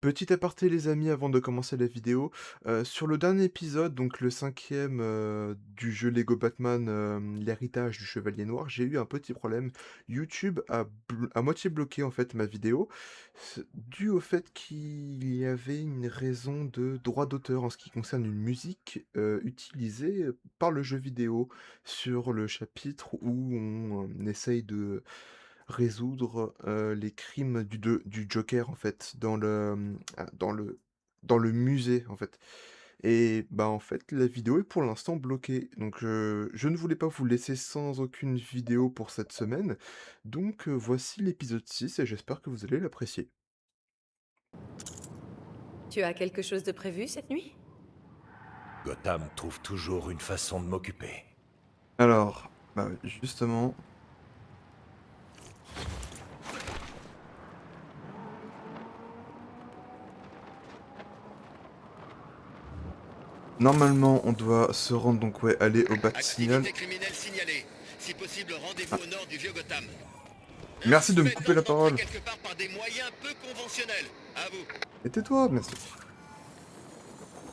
Petit aparté les amis avant de commencer la vidéo, sur le dernier épisode, donc le cinquième du jeu Lego Batman, l'héritage du Chevalier Noir, j'ai eu un petit problème. YouTube a moitié bloqué en fait ma vidéo, dû au fait qu'il y avait une raison de droit d'auteur en ce qui concerne une musique, utilisée, par le jeu vidéo sur le chapitre où on essaye de résoudre, les crimes du Joker, en fait, dans le musée, en fait et bah, en fait, la vidéo est pour l'instant bloquée. Donc je ne voulais pas vous laisser sans aucune vidéo pour cette semaine. Donc voici l'épisode 6 et j'espère que vous allez l'apprécier. Tu as quelque chose de prévu cette nuit? Gotham trouve toujours une façon de m'occuper. Alors, bah, justement, normalement, on doit se rendre donc ouais, aller au Bat-Signal. Activité criminelle signalée. Si possible, rendez-vous Ah, au nord du vieux Gotham. Un merci de me suspect couper la tente d'entrer parole. quelque part par des moyens peu conventionnels. À vous. Et tais-toi, merci.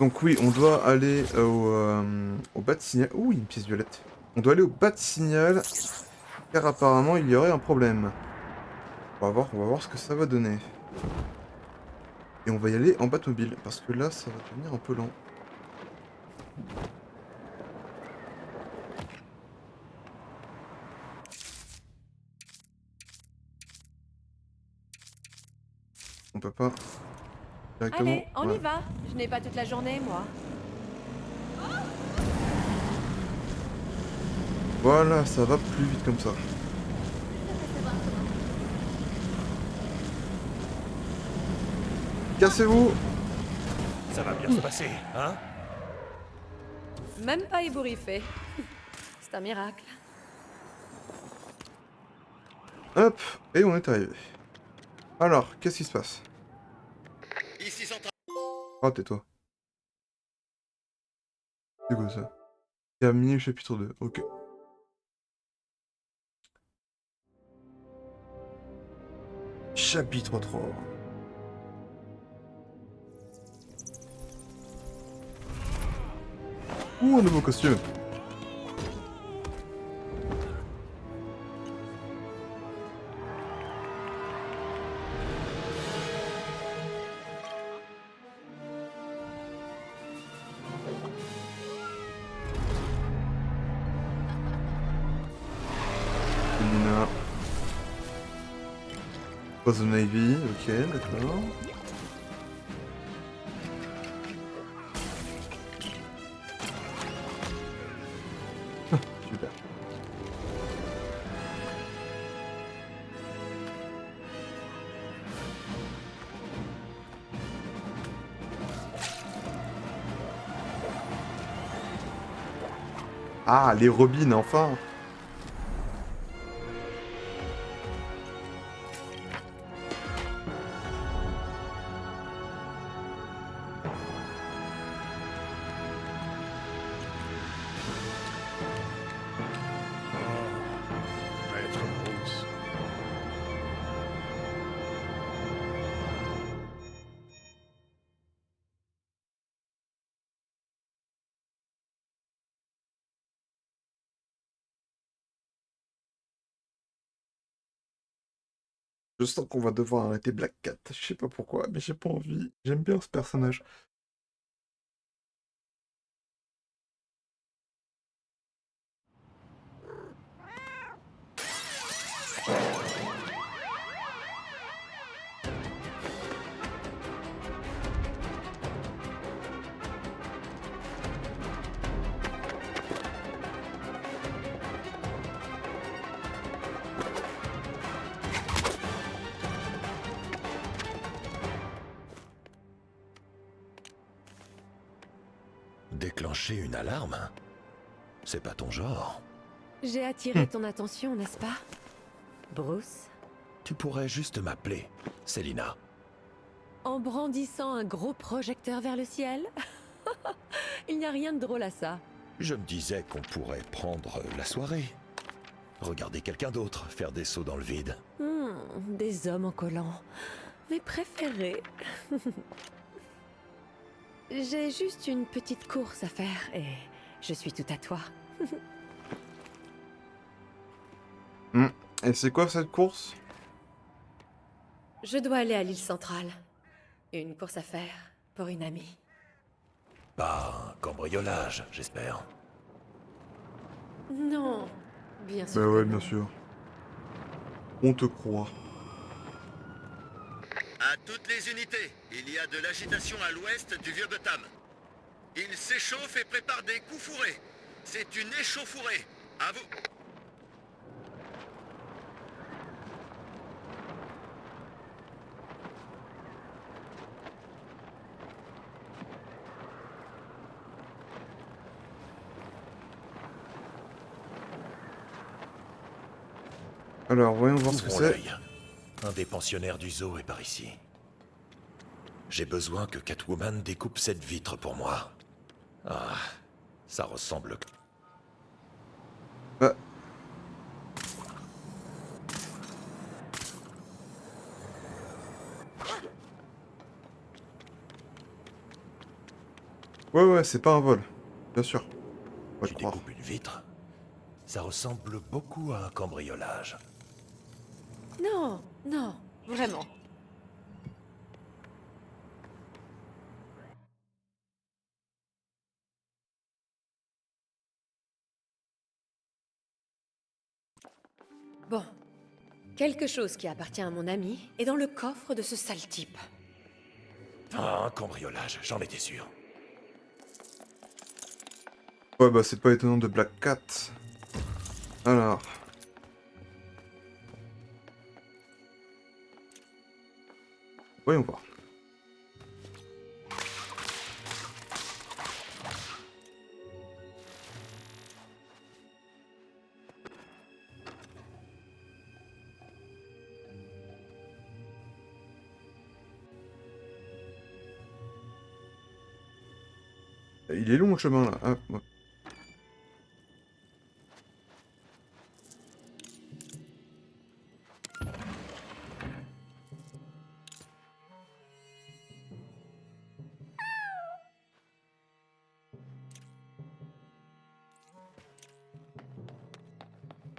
Donc oui, on doit aller au bas de signal. Ouh, une pièce violette. On doit aller au bas de signal, car apparemment il y aurait un problème. On va voir ce que ça va donner. Et on va y aller en Batmobile, parce que là, ça va devenir un peu lent. On peut pas directement... Allez, on y Voilà. va. Je n'ai pas toute la journée, moi. Voilà, ça va plus vite comme ça. Cassez-vous! Ça va bien se passer, hein? Même pas ébouriffé. C'est un miracle. Hop! Et on est arrivé. Alors, qu'est-ce qui se passe? Ici central. Oh, tais-toi. C'est quoi ça? Terminé le chapitre 2. Ok. Chapitre 3. Ouh, un nouveau costume! Lina. Poison Ivy, ok, d'accord. Super. Ah, les Robins, enfin! Maître Bruce. Je sens qu'on va devoir arrêter Black Cat. Je sais pas pourquoi, mais j'ai pas envie. J'aime bien ce personnage. Déclencher une alarme? C'est pas ton genre. J'ai attiré ton attention, n'est-ce pas? Bruce? Tu pourrais juste m'appeler Selina. En brandissant un gros projecteur vers le ciel? Il n'y a rien de drôle à ça. Je me disais qu'on pourrait prendre la soirée. Regarder quelqu'un d'autre faire des sauts dans le vide. Des hommes en collant. mes préférés. J'ai juste une petite course à faire et je suis tout à toi. Hmm. Et c'est quoi cette course? Je dois aller à l'île centrale. Une course à faire pour une amie. Pas un cambriolage, j'espère. Non, bien sûr Bah que ouais, non. bien sûr. On te croit. À toutes les unités, il y a de l'agitation à l'ouest du vieux Gotham. Il s'échauffe et prépare des coups fourrés. C'est une échauffourée. À vous. Alors, voyons voir ce que Ouvrons c'est. l'œil. Un des pensionnaires du zoo est par ici. J'ai besoin que Catwoman découpe cette vitre pour moi. Ah, ça ressemble... Bah. Ouais, c'est pas un vol. Bien sûr. On va Tu te croire. découpes une vitre? Ça ressemble beaucoup à un cambriolage. Non, non, vraiment. Bon, quelque chose qui appartient à mon ami est dans le coffre de ce sale type. Ah, un cambriolage, j'en étais sûr. Ouais, bah c'est pas étonnant de Black Cat. Alors. Voyons voir. Il est long le chemin là. Ah, ouais.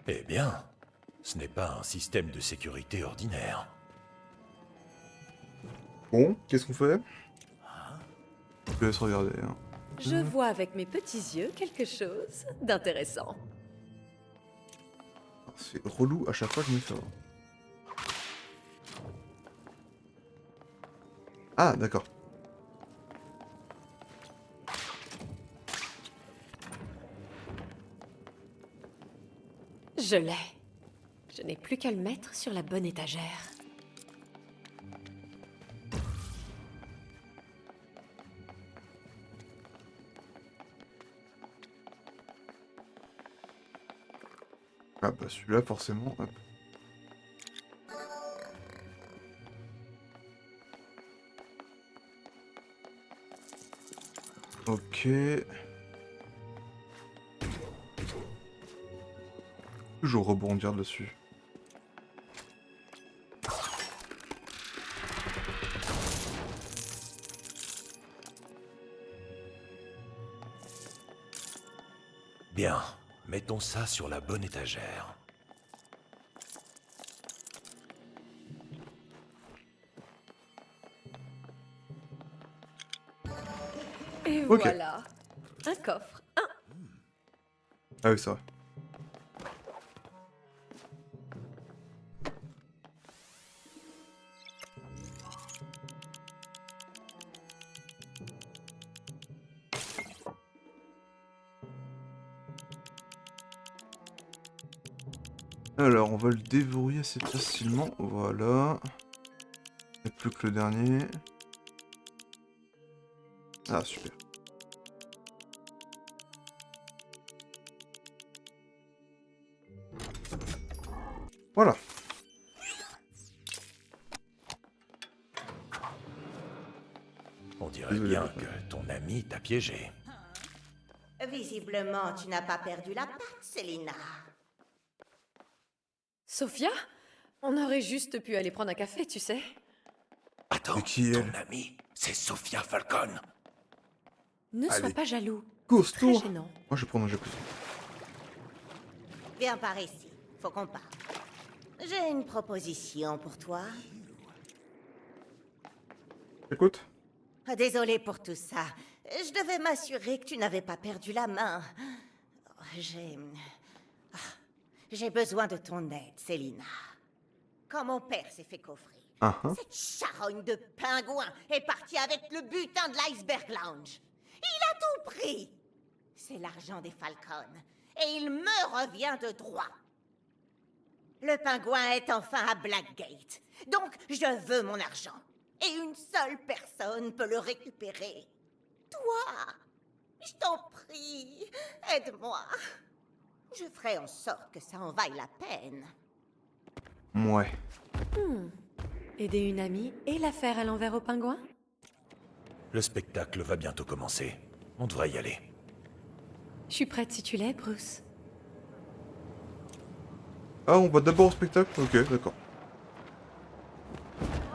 Eh bien, ce n'est pas un système de sécurité ordinaire. Bon, qu'est-ce qu'on fait? Je te laisse regarder. Hein. Je vois avec mes petits yeux quelque chose d'intéressant. C'est relou à chaque fois que je me fais avoir. Ah, d'accord. Je l'ai. Je n'ai plus qu'à le mettre sur la bonne étagère. Ah bah celui-là forcément. Hop. Ok. Toujours rebondir dessus. Bien, mettons ça sur la bonne étagère. Et Ok. voilà. Un coffre. Ah oui, c'est vrai. Alors, on va le déverrouiller assez facilement. Voilà. Il n'y a plus que le dernier. Ah, super. Voilà. On dirait Désolé, bien Batman. que ton ami t'a piégé. Visiblement, tu n'as pas perdu la patte, Selina. Sophia? On aurait juste pu aller prendre un café, tu sais. Attends, C'est qui, ton elle? amie, c'est Sophia Falcon. Ne sois Allez. pas jaloux. Course, Très tour. gênant. Moi, je vais prendre un jacuzzi. Viens par ici. Faut qu'on parle. J'ai une proposition pour toi. Écoute. Ah, désolée pour tout ça. Je devais m'assurer que tu n'avais pas perdu la main. Ah, J'ai besoin de ton aide, Célina. Quand mon père s'est fait coffrer, cette charogne de pingouin est partie avec le butin de l'Iceberg Lounge. Il a tout pris. C'est l'argent des Falcons. Et il me revient de droit. Le pingouin est enfin à Blackgate. Donc, je veux mon argent. Et une seule personne peut le récupérer. Toi, je t'en prie, aide-moi. Je ferai en sorte que ça en vaille la peine. Ouais. Aider une amie et la faire à l'envers au pingouin? Le spectacle va bientôt commencer. On devrait y aller. Je suis prête si tu l'es, Bruce. Ah, on va d'abord au spectacle? Ok, d'accord.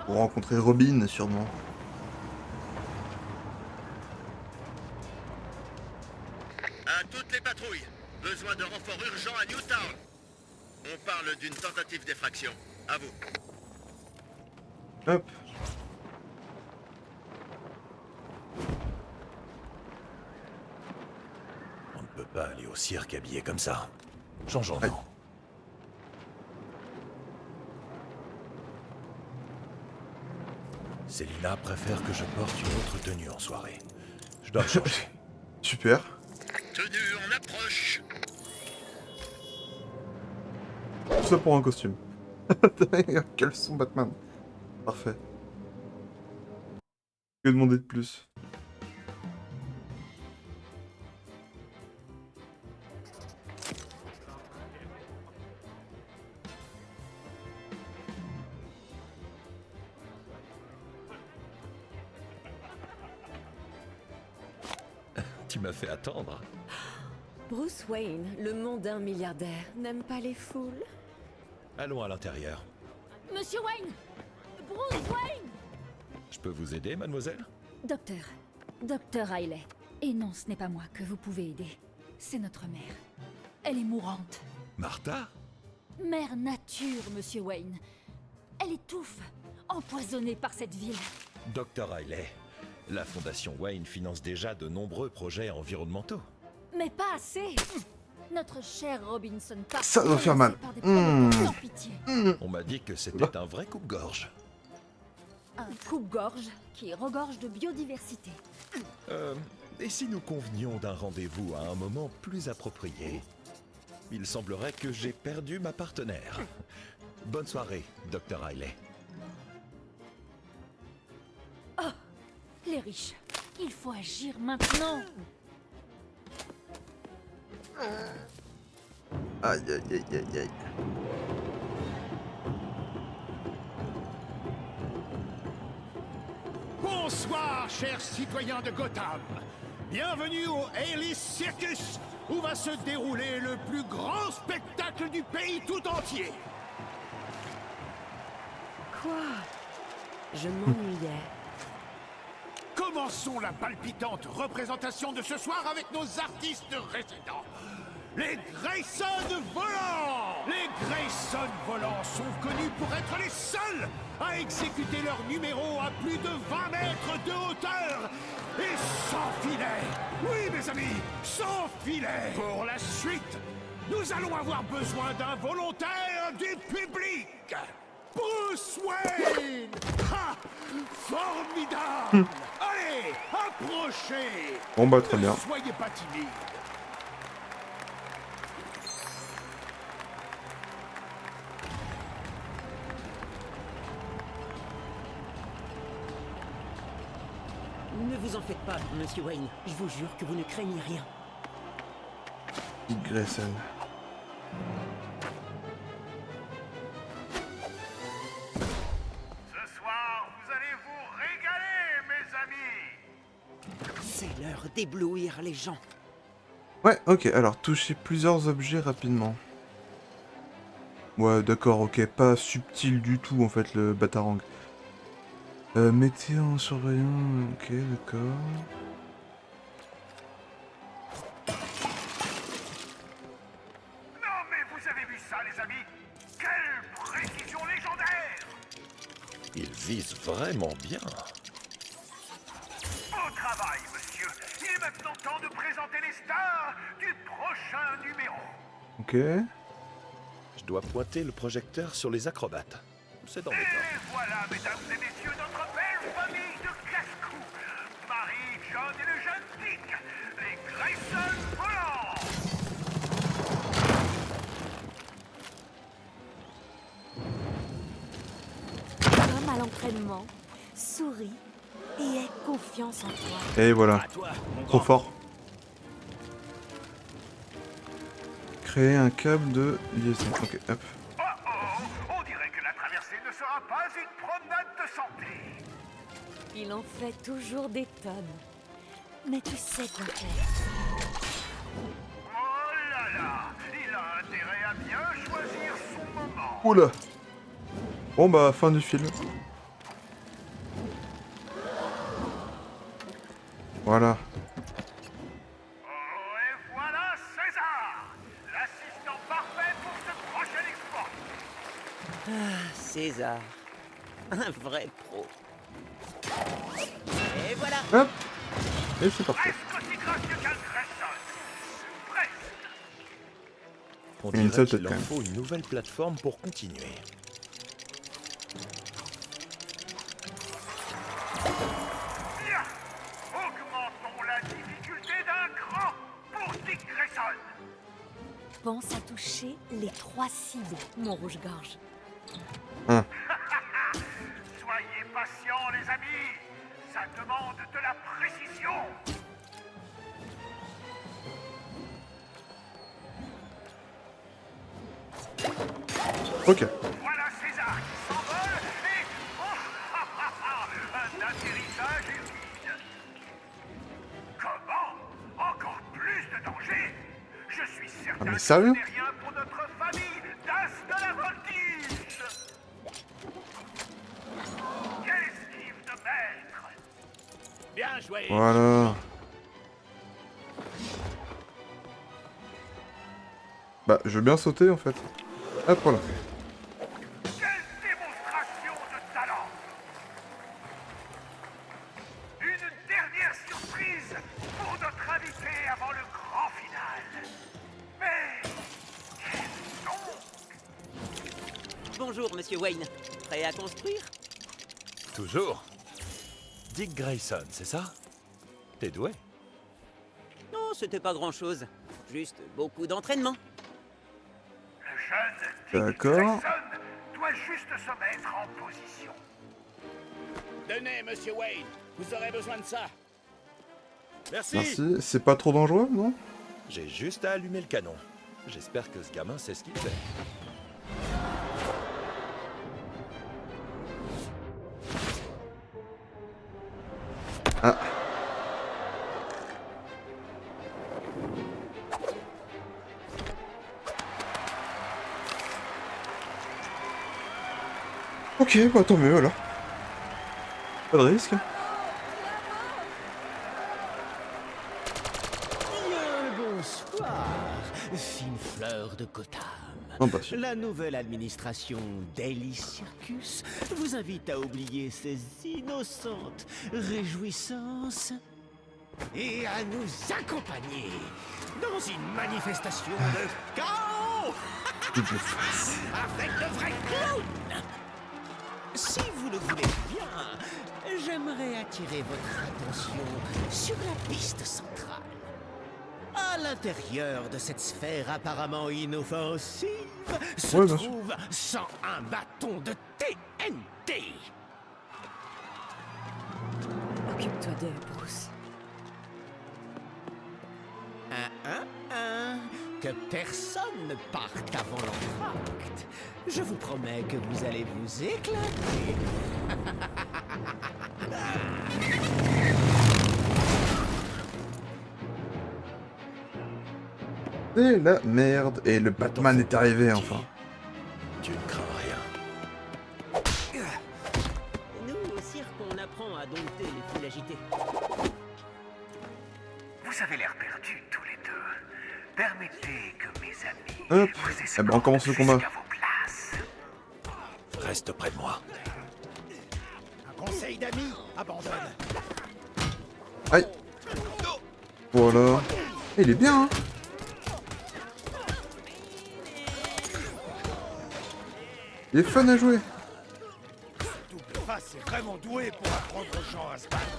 Pour rencontrer Robin, sûrement. À toutes les patrouilles, besoin de renforts urgents à Newtown. On parle d'une tentative d'effraction. À vous. Hop. On ne peut pas aller au cirque habillé comme ça. Changeons-nous. Aïe. Célina préfère que je porte une autre tenue en soirée. Je dois me changer. Super. Tenue en approche. Tout ça pour un costume. Quels sont Batman? Parfait. Que demander de plus? Tu m'as fait attendre. Bruce Wayne, le mondain milliardaire, n'aime pas les foules. Allons à l'intérieur. Monsieur Wayne! Bruce Wayne! Je peux vous aider, mademoiselle? Docteur Riley. Et non, ce n'est pas moi que vous pouvez aider. C'est notre mère. Elle est mourante. Martha? Mère nature, monsieur Wayne. Elle étouffe, empoisonnée par cette ville. Dr. Riley. La Fondation Wayne finance déjà de nombreux projets environnementaux. Mais pas assez! Notre cher Robinson Park. Ça doit faire mal. Par des promoteurs sans pitié. On m'a dit que c'était un vrai coupe-gorge. Un coupe-gorge qui regorge de biodiversité. Et si nous convenions d'un rendez-vous à un moment plus approprié? Il semblerait que j'ai perdu ma partenaire. Bonne soirée, Dr. Riley. Les riches, il faut agir maintenant. Aïe, aïe, aïe, aïe, aïe. Bonsoir, chers citoyens de Gotham. Bienvenue au Alice Circus, où va se dérouler le plus grand spectacle du pays tout entier. Quoi? Je m'ennuyais. Commençons la palpitante représentation de ce soir avec nos artistes résidents. Les Grayson Volants! Les Grayson Volants sont connus pour être les seuls à exécuter leur numéro à plus de 20 mètres de hauteur et sans filet. Oui, mes amis, sans filet. Pour la suite, nous allons avoir besoin d'un volontaire du public. Bruce Wayne! Ha! Formidable! Allez, approchez! Bon bah très bien. Ne soyez pas timide. Ne vous en faites pas, monsieur Wayne. Je vous jure que vous ne craignez rien. Dick Grayson. Ce soir, vous allez vous régaler, mes amis! C'est l'heure d'éblouir les gens. Ouais, ok, alors toucher plusieurs objets rapidement. Ouais, d'accord, ok, pas subtil du tout en fait le Batarang. Mettez en surveillant... Ok, d'accord. Non mais vous avez vu ça les amis? Quelle précision légendaire! Il vise vraiment bien. Beau travail monsieur! Il est maintenant temps de présenter les stars du prochain numéro! Ok. Je dois pointer le projecteur sur les acrobates. C'est embêtant. Et voilà mesdames et messieurs notre belle famille de casse-cou! Marie, John et le jeune Dick! Les Grayson volants! Comme à l'entraînement, souris et aie confiance en toi. Et voilà. À toi, mon Trop grand. fort. Créer un câble de liaison. Ok, hop. Oh oh! On dirait que la traversée ne sera pas une promenade de santé! Il en fait toujours des tonnes. Mais tu sais quoi faire. Oh là là! Il a intérêt à bien choisir son moment! Oula. Bon bah, fin du film. Voilà. Oh, et voilà César! L'assistant parfait pour ce prochain exploit! César, un vrai pro. Et voilà. Hop. Et c'est parti. Presque aussi gracieux qu'un Grayson! Presque! On Une dirait seule qu'il tête, leur quand même. faut une nouvelle plateforme pour continuer. Bien! Augmentons la difficulté d'un cran pour Dick Grayson! Pense à toucher les 3 cibles, mon rouge-gorge. Soyez patients les amis! Ça demande de la précision! Ok. Voilà César qui s'envole et... Oh, un atterrissage humide! Comment? Encore plus de danger? Je suis certain Ah, mais que sérieux? ce n'est rien pour notre famille d'As de la voltige! Quelle esquive de maître! Bien joué! Voilà. Bah, je veux bien sauter en fait. Hop, voilà. Quelle démonstration de talent! Une dernière surprise pour notre invité avant le grand final. Mais... qu'est-ce donc? Bonjour, monsieur Wayne. Prêt à construire? Toujours. Dick Grayson, c'est ça? T'es doué? Non, c'était pas grand-chose. Juste beaucoup d'entraînement. Le jeune Dick D'accord. Grayson doit juste se mettre en position. Tenez, monsieur Wayne, vous aurez besoin de ça. Merci. Merci. C'est pas trop dangereux, non? J'ai juste à allumer le canon. J'espère que ce gamin sait ce qu'il fait. Ah. Ok, bah tant mieux alors. Pas de risque. Bien le bonsoir, fine fleur de Gotham. Oh bah, La nouvelle administration Daily Circus vous invite à oublier ces innocentes réjouissances et à nous accompagner dans une manifestation de chaos avec de vrais clowns. Si vous le voulez bien, j'aimerais attirer votre attention sur la piste centrale. À l'intérieur de cette sphère apparemment inoffensive se Ouais, bien sûr. trouve 101 bâtons de TNT. Occupe-toi d'eux, Bruce. Que personne ne parte avant l'entracte. Je vous promets que vous allez vous éclater. c'est la merde. Et le Batman est arrivé enfin. Tu ne crains rien. Nous, au cirque, on les foules agitées. Vous avez l'air perdus tous les deux. Permettez que mes amis Hop. vous Eh ben, on commence le combat. jusqu'à vos places. Reste près de moi. Un conseil d'amis, abandonne. Aïe. Voilà. Il est bien, hein. Il est fun à jouer. Double face est vraiment doué pour apprendre aux gens à se battre.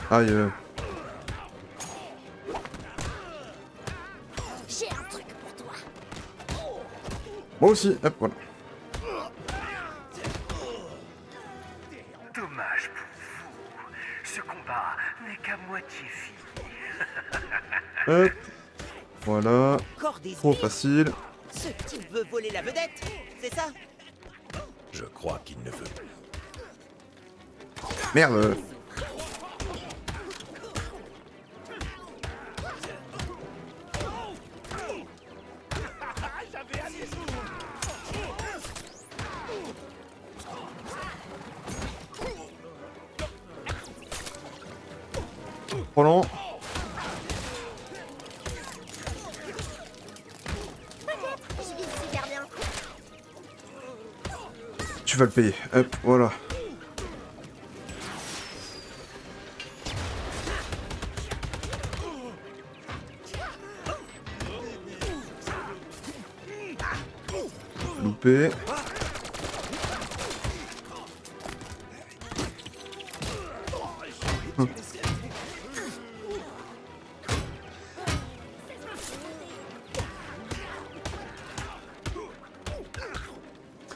Aïe. J'ai un truc pour toi. Moi aussi. Hop, voilà. Dommage pour vous. Ce combat n'est qu'à moitié fini. Hop. Voilà. Encore des Trop sbires. facile. Ce type veut voler la vedette, c'est ça? Je crois qu'il ne veut plus. Merde. Trop lent. Je vis super bien. Tu vas le payer. Hop, voilà. Loupé.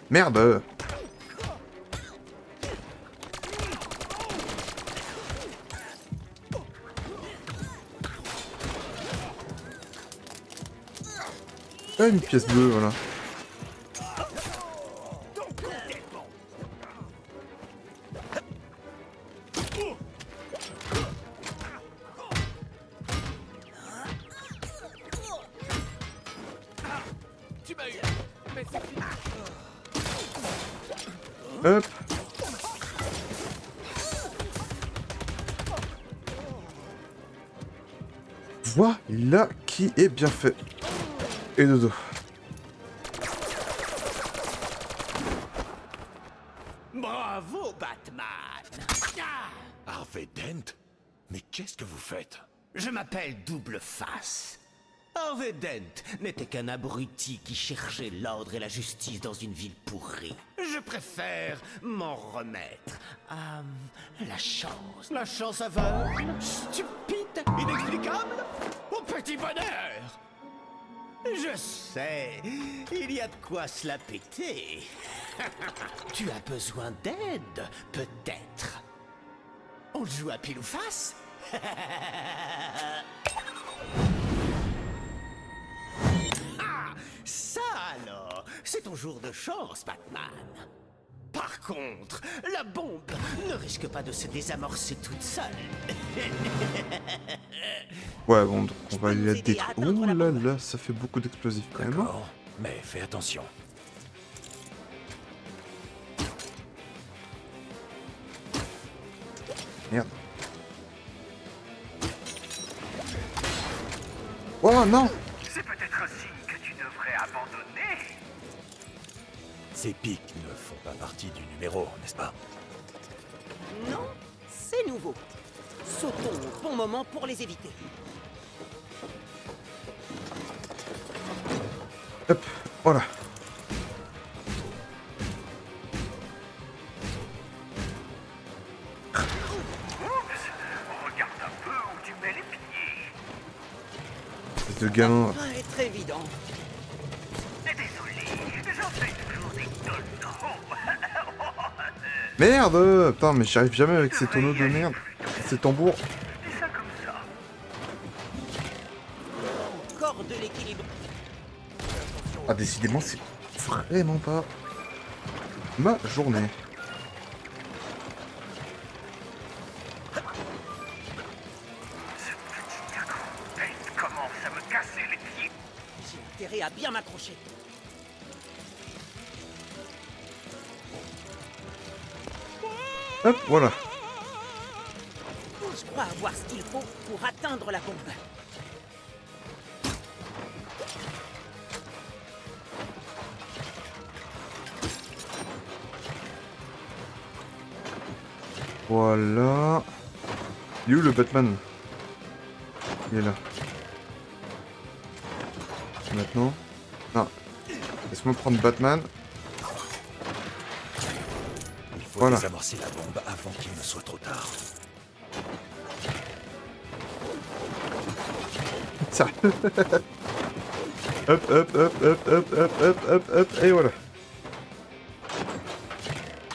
Merde. Ah, une pièce bleue, voilà. Tu m'as eu, mais c'est fini. Hop. Voilà qui est bien fait. Et de dos. Bravo, Batman! Harvey Dent? Mais qu'est-ce que vous faites? Je m'appelle Double Face. Harvey Dent n'était qu'un abruti qui cherchait l'ordre et la justice dans une ville pourrie. Je préfère m'en remettre à la chance. La chance aveugle, stupide, inexplicable, au petit bonheur. Je sais, il y a de quoi se la péter. Tu as besoin d'aide, peut-être. On joue à pile ou face? Ah, ça alors, c'est ton jour de chance, Batman. Par contre, la bombe ne risque pas de se désamorcer toute seule. Ouais, bon, donc on va la détruire. Oh là là, ça fait beaucoup d'explosifs quand même. D'accord, mais fais attention. Merde. Oh non! C'est peut-être un signe que tu devrais abandonner. Ces pics ne font pas partie du numéro, n'est-ce pas? Non, c'est nouveau. Sautons au bon moment pour les éviter. Hop, voilà. Regarde un peu où tu mets les pieds. Espèce de gamin. Ça va être évident. Désolé, j'en fais toujours des tonneaux. Merde! Putain, mais j'arrive jamais avec ces tonneaux de merde. Ces tambours. Dis ça comme ça. Encore de l'équilibre. Ah, décidément, c'est vraiment pas ma journée. Ce petit garçon commence à me casser les pieds. J'ai intérêt à bien m'accrocher. raccrocher. Hop, voilà. Je crois avoir ce qu'il faut pour atteindre la bombe. Voilà. Il est où le Batman? Il est là. Maintenant. Non. Laisse-moi prendre Batman. Il faut Voilà. désamorcer la bombe avant qu'il ne soit trop tard. Ça. Hop, hop, hop, hop, hop, hop, hop, hop, hop, et voilà.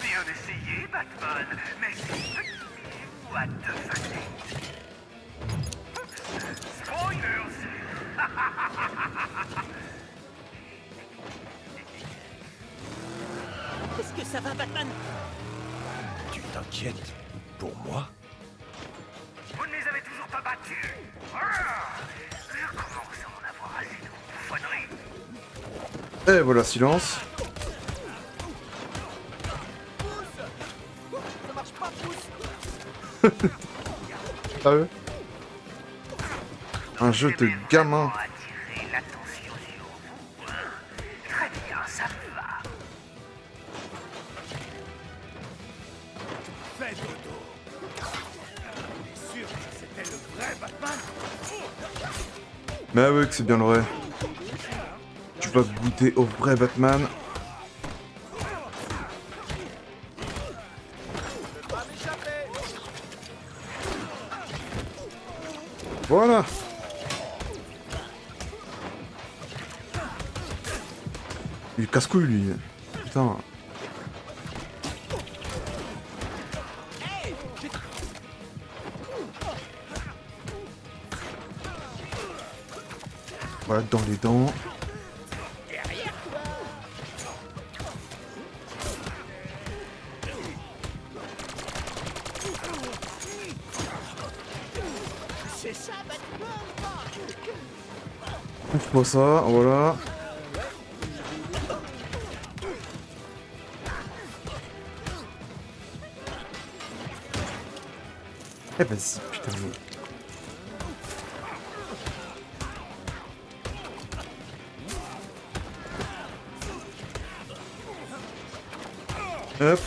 Bien essayé, Batman, mais c'est petit ou à deux facettes. Spoilers. Est-ce que ça va, Batman? Tu t'inquiètes pour moi? Vous ne les avez toujours pas battus. Ah, je commence à en avoir assez de vos bouffonneries. Et voilà, silence. Ça marche pas, pouce. Sérieux? Un jeu de gamin. Attirer l'attention sur vous, hein. Très bien, ça me va. Fais dodo. T'es sûr que c'était le vrai Batman? Mais oui, que c'est bien le vrai. Tu vas goûter au vrai Batman. Voilà. Il est casse-couille lui. Putain. Voilà, dans les dents. C'est ça, Batman. Ouvre-moi ça, voilà. Eh vas-y, putain. Hop.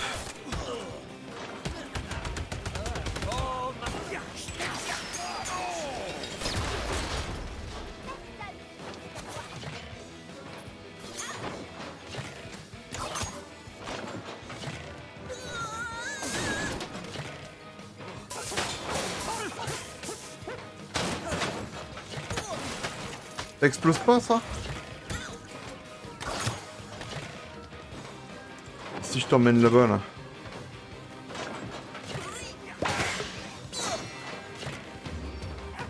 Ça explose pas ça? Si je t'emmène là-bas là.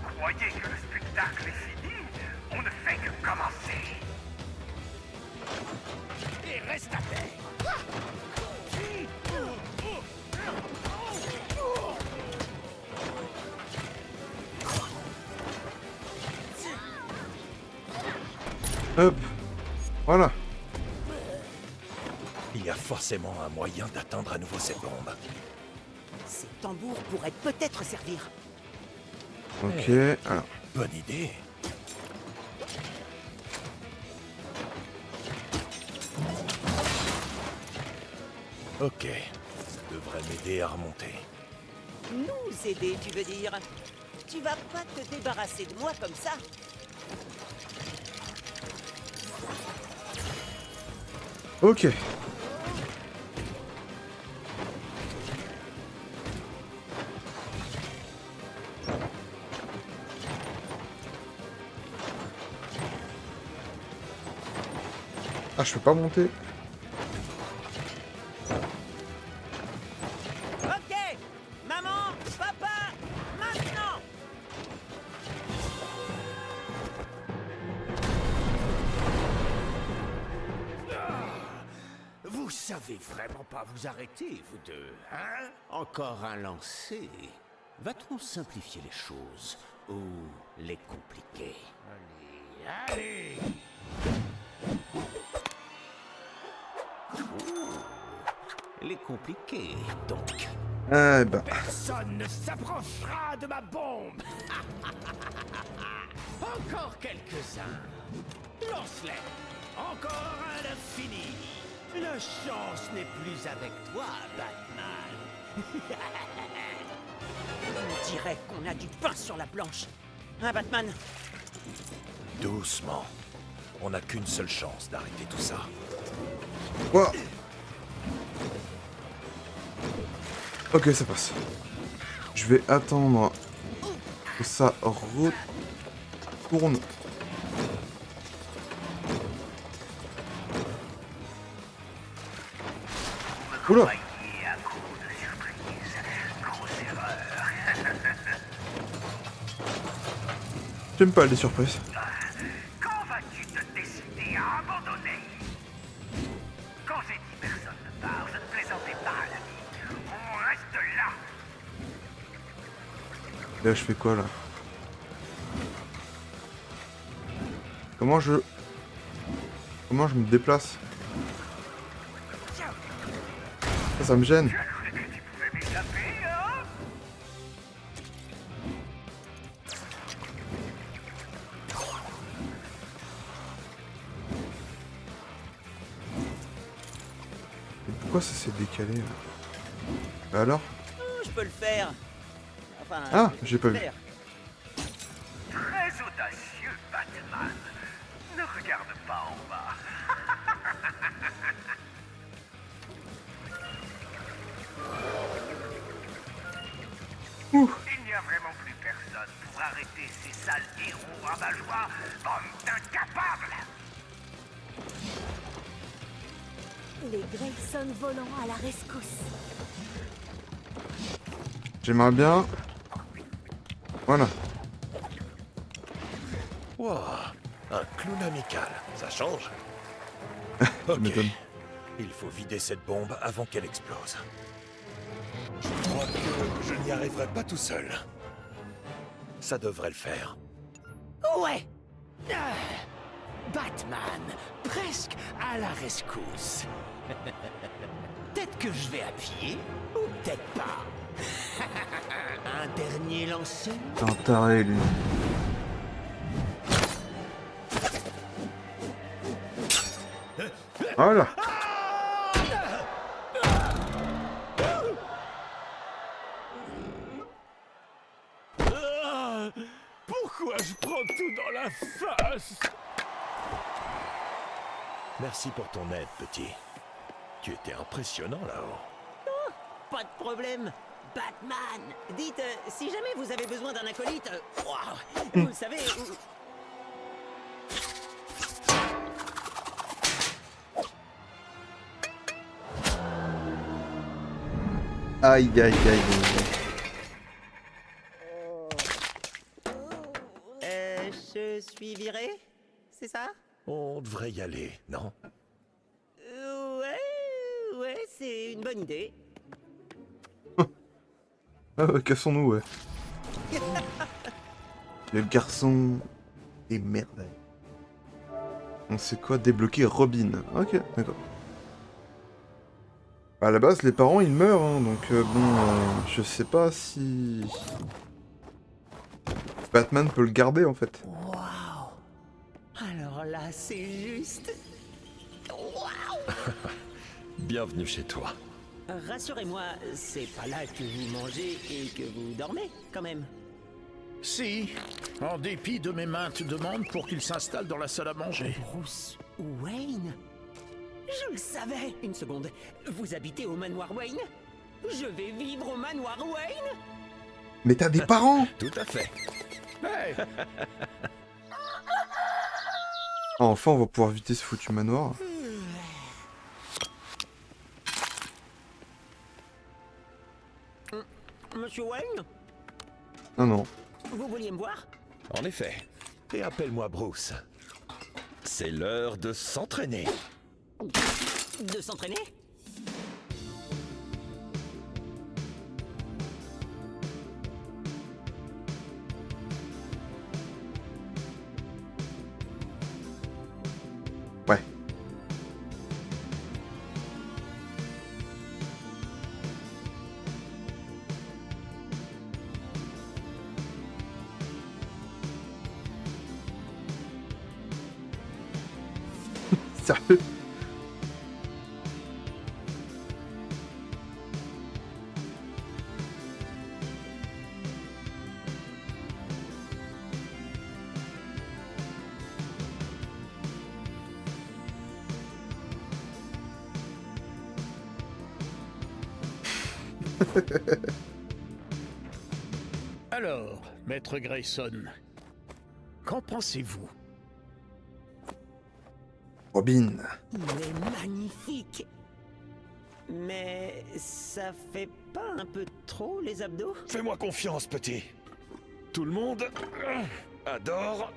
Vous croyez que le spectacle est fini? On ne fait que commencer. Et reste à terre. Hop. Voilà. Il y a forcément un moyen d'atteindre à nouveau cette bombe. Ces tambours pourraient peut-être servir. Ok, alors. Bonne idée. Ok, ça devrait m'aider à remonter. Nous aider, tu veux dire? Tu vas pas te débarrasser de moi comme ça? Ok. Ah, je peux pas monter. Ok! Maman! Papa! Maintenant! Vous savez vraiment pas vous arrêter, vous deux, hein? Encore un lancer. Va-t-on simplifier les choses ou les compliquer? Allez, allez! est compliqué, donc. Eh ben... Personne ne s'approchera de ma bombe. Encore quelques-uns. Lance-les. Encore à l'infini. La chance n'est plus avec toi, Batman. On dirait qu'on a du pain sur la planche. Hein, Batman? Doucement. On n'a qu'une seule chance d'arrêter tout ça. Wow. Ok, ça passe. Je vais attendre que ça retourne. Oula! J'aime pas les surprises. Quand vas-tu te décider à abandonner? Quand j'ai dit personne ne part, je ne plaisantais pas, l'ami. On reste là. Là, je fais quoi, là? Comment je me déplace? Ça me gêne. Pourquoi ça s'est décalé là? Bah alors? Je peux le faire. Enfin, Ah, j'ai pas vu. Très audacieux, Batman. Ne regarde pas en bas. Il n'y a vraiment plus personne pour arrêter ces sales héros rabat-joie, bande d'incapables. Les Grayson volants à la rescousse. J'aimerais bien. Voilà. Wow, un clown amical, ça change. Tu Ok, m'étonnes. il faut vider cette bombe avant qu'elle explose. Je crois que je n'y arriverai pas tout seul. Ça devrait le faire. Ouais. Ah, Batman, presque à la rescousse. Peut-être que je vais appuyer, ou peut-être pas. Un dernier lancer. C'est un taré, lui. Voilà. Pourquoi je prends tout dans la face? Merci pour ton aide, petit. Tu étais impressionnant là-haut. Pas de problème. Batman, dites, si jamais vous avez besoin d'un acolyte, vous le savez... Aïe, aïe, aïe. Je suis viré, c'est ça? On devrait y aller, non? Ouais, c'est une bonne idée. Ah ouais, cassons-nous, ouais. Le garçon est merde. On sait quoi? Débloquer Robin. Ok, d'accord. À la base, les parents, ils meurent, hein, donc je sais pas si... Batman peut le garder, en fait. Waouh! Alors là, c'est juste... Waouh! Bienvenue chez toi. Rassurez-moi, c'est pas là que vous mangez et que vous dormez, quand même. Si, en dépit de mes maintes demandes pour qu'il s'installe dans la salle à manger. Bruce Wayne? Je le savais! Une seconde, vous habitez au manoir Wayne? Je vais vivre au manoir Wayne? Mais t'as des parents! Tout à fait. Hey. Ah, enfin, on va pouvoir éviter ce foutu manoir. Monsieur Wayne? Non, non. Vous vouliez me voir? En effet. Et appelle-moi Bruce. C'est l'heure de s'entraîner. De s'entraîner? Ouais. Sérieux? Alors, Maître Grayson, qu'en pensez-vous? Robin. Il est magnifique. Mais ça fait pas un peu trop les abdos? Fais-moi confiance, petit. Tout le monde adore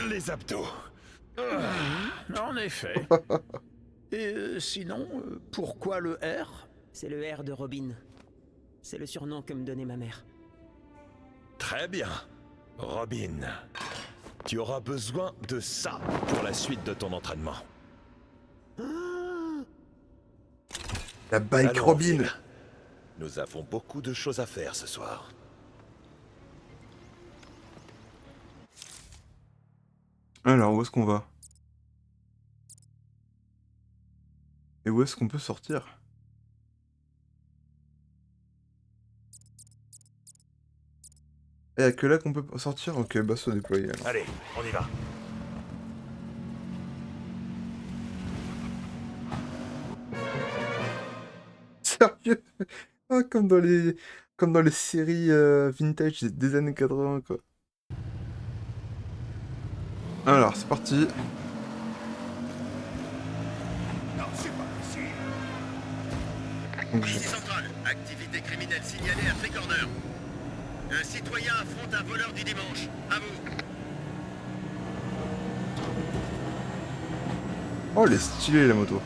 les abdos. En effet. Et sinon, pourquoi le R? C'est le R de Robin. C'est le surnom que me donnait ma mère. Très bien. Robin, tu auras besoin de ça pour la suite de ton entraînement. La bike Allons, Robin. Phil. Nous avons beaucoup de choses à faire ce soir. Alors, où est-ce qu'on va? Et où est-ce qu'on peut sortir? Et y'a que là qu'on peut sortir? Ok, bah se déployer. Alors. Allez, on y va. Sérieux? Ah, comme dans les séries vintage des années 80, quoi. Alors, c'est parti. Non, c'est pas possible. Donc, Ici Centrale, activité criminelle signalée à Free Corner. Un citoyen affronte un voleur du dimanche. À vous. Oh, elle est stylée, la moto.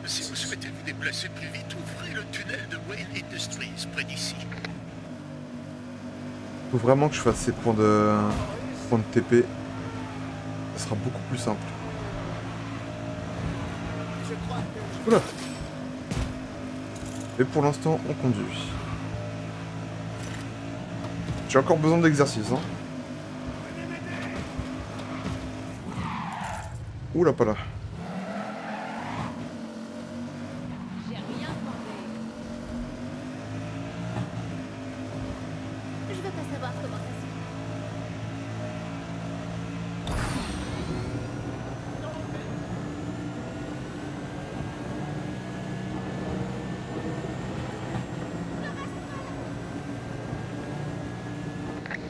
Si vous souhaitez vous déplacer plus vite, ouvrez le tunnel de Wayne Industries près d'ici. Faut vraiment que je fasse ces points de TP. Ça sera beaucoup plus simple. Oula. Et pour l'instant, on conduit. J'ai encore besoin d'exercice, hein. Oula, pas là. J'ai rien demandé. Je veux pas savoir comment ça se fait.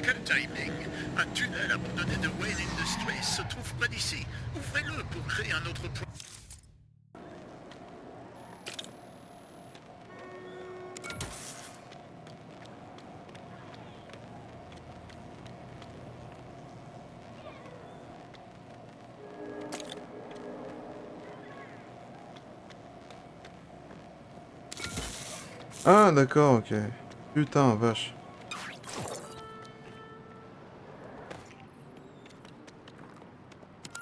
Quel timing! Un tunnel abandonné de Wayne Industries se trouve près d'ici. Ouvrez-le pour créer un autre point. Ah, d'accord, ok. Putain, vache.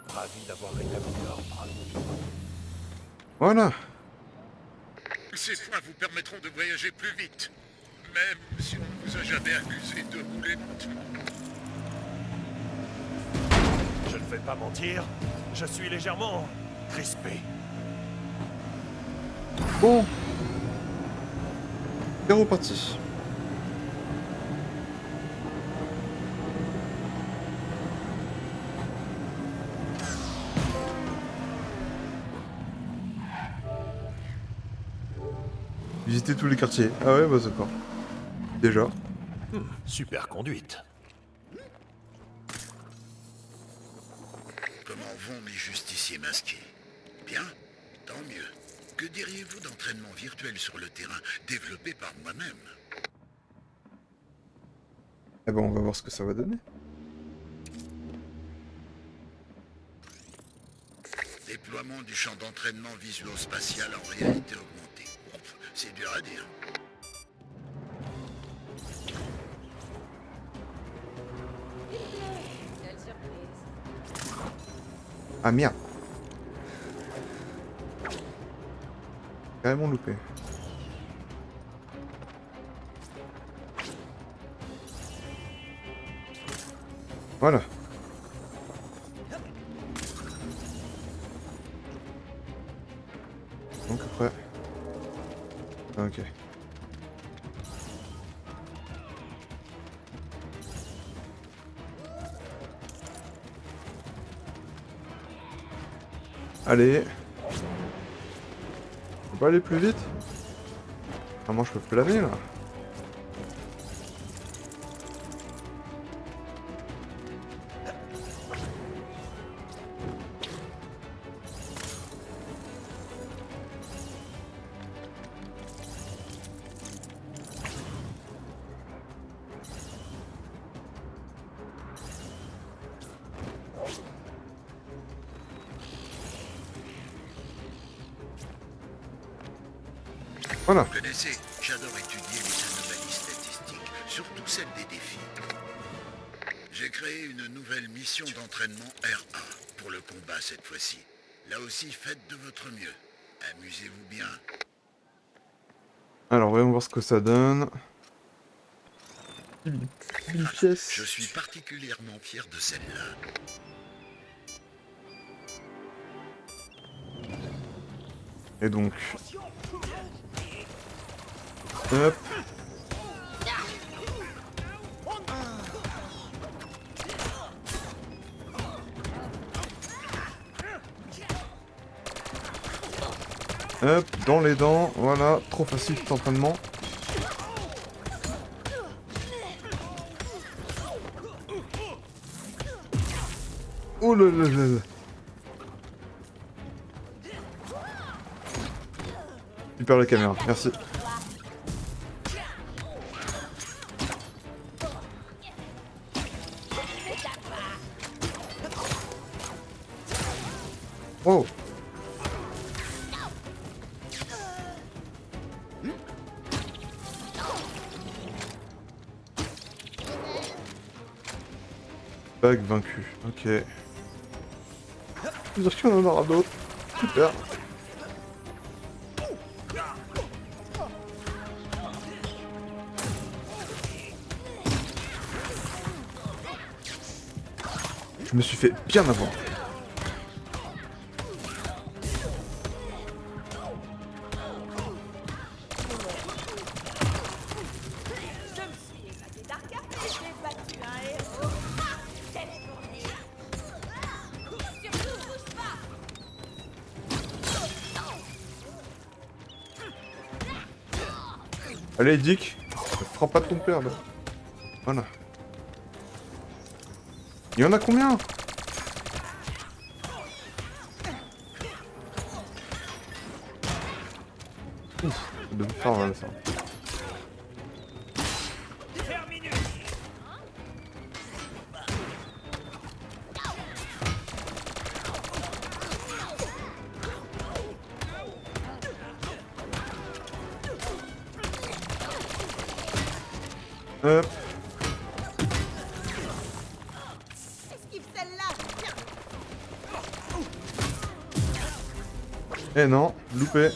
Ravi d'avoir rétabli l'ordre. Voilà. Ces points vous permettront de voyager plus vite. Même si on ne vous a jamais accusé de rouler lentement. Je ne vais pas mentir, je suis légèrement crispé. Bon. C'est reparti. Visiter tous les quartiers. Ah ouais, bah d'accord. Déjà. Super conduite. Comment vont mes justiciers masqués? Bien? Tant mieux. Que diriez-vous d'entraînement virtuel sur le terrain, développé par moi-même? Eh ben, on va voir ce que ça va donner. Déploiement du champ d'entraînement visuo-spatial en réalité augmentée. C'est dur à dire. Quelle surprise. Ah merde. Carrément loupé. Voilà. Donc après... Ok. Allez. On peut pas aller plus vite? Ah, moi je peux planer là. Voilà. Vous connaissez, j'adore étudier les anomalies statistiques, surtout celles des défis. J'ai créé une nouvelle mission d'entraînement RA pour le combat cette fois-ci. Là aussi, faites de votre mieux. Amusez-vous bien. Alors, voyons voir ce que ça donne. Une pièce. Je suis particulièrement fier de celle-là. Et donc... Hop. Hop, dans les dents, voilà, trop facile cet entraînement. Oh là là là là. Super la caméra, merci. Oh. Bug vaincu, ok. C'est-à-dire qu'il y en aura d'autres. Super. Je me suis fait bien avoir. Allez, Dick, ne frappe pas ton père là. Voilà. Il y en a combien? Ouf, ça devait faire mal ça. Hop. Esquive celle-là. Eh non, loupé.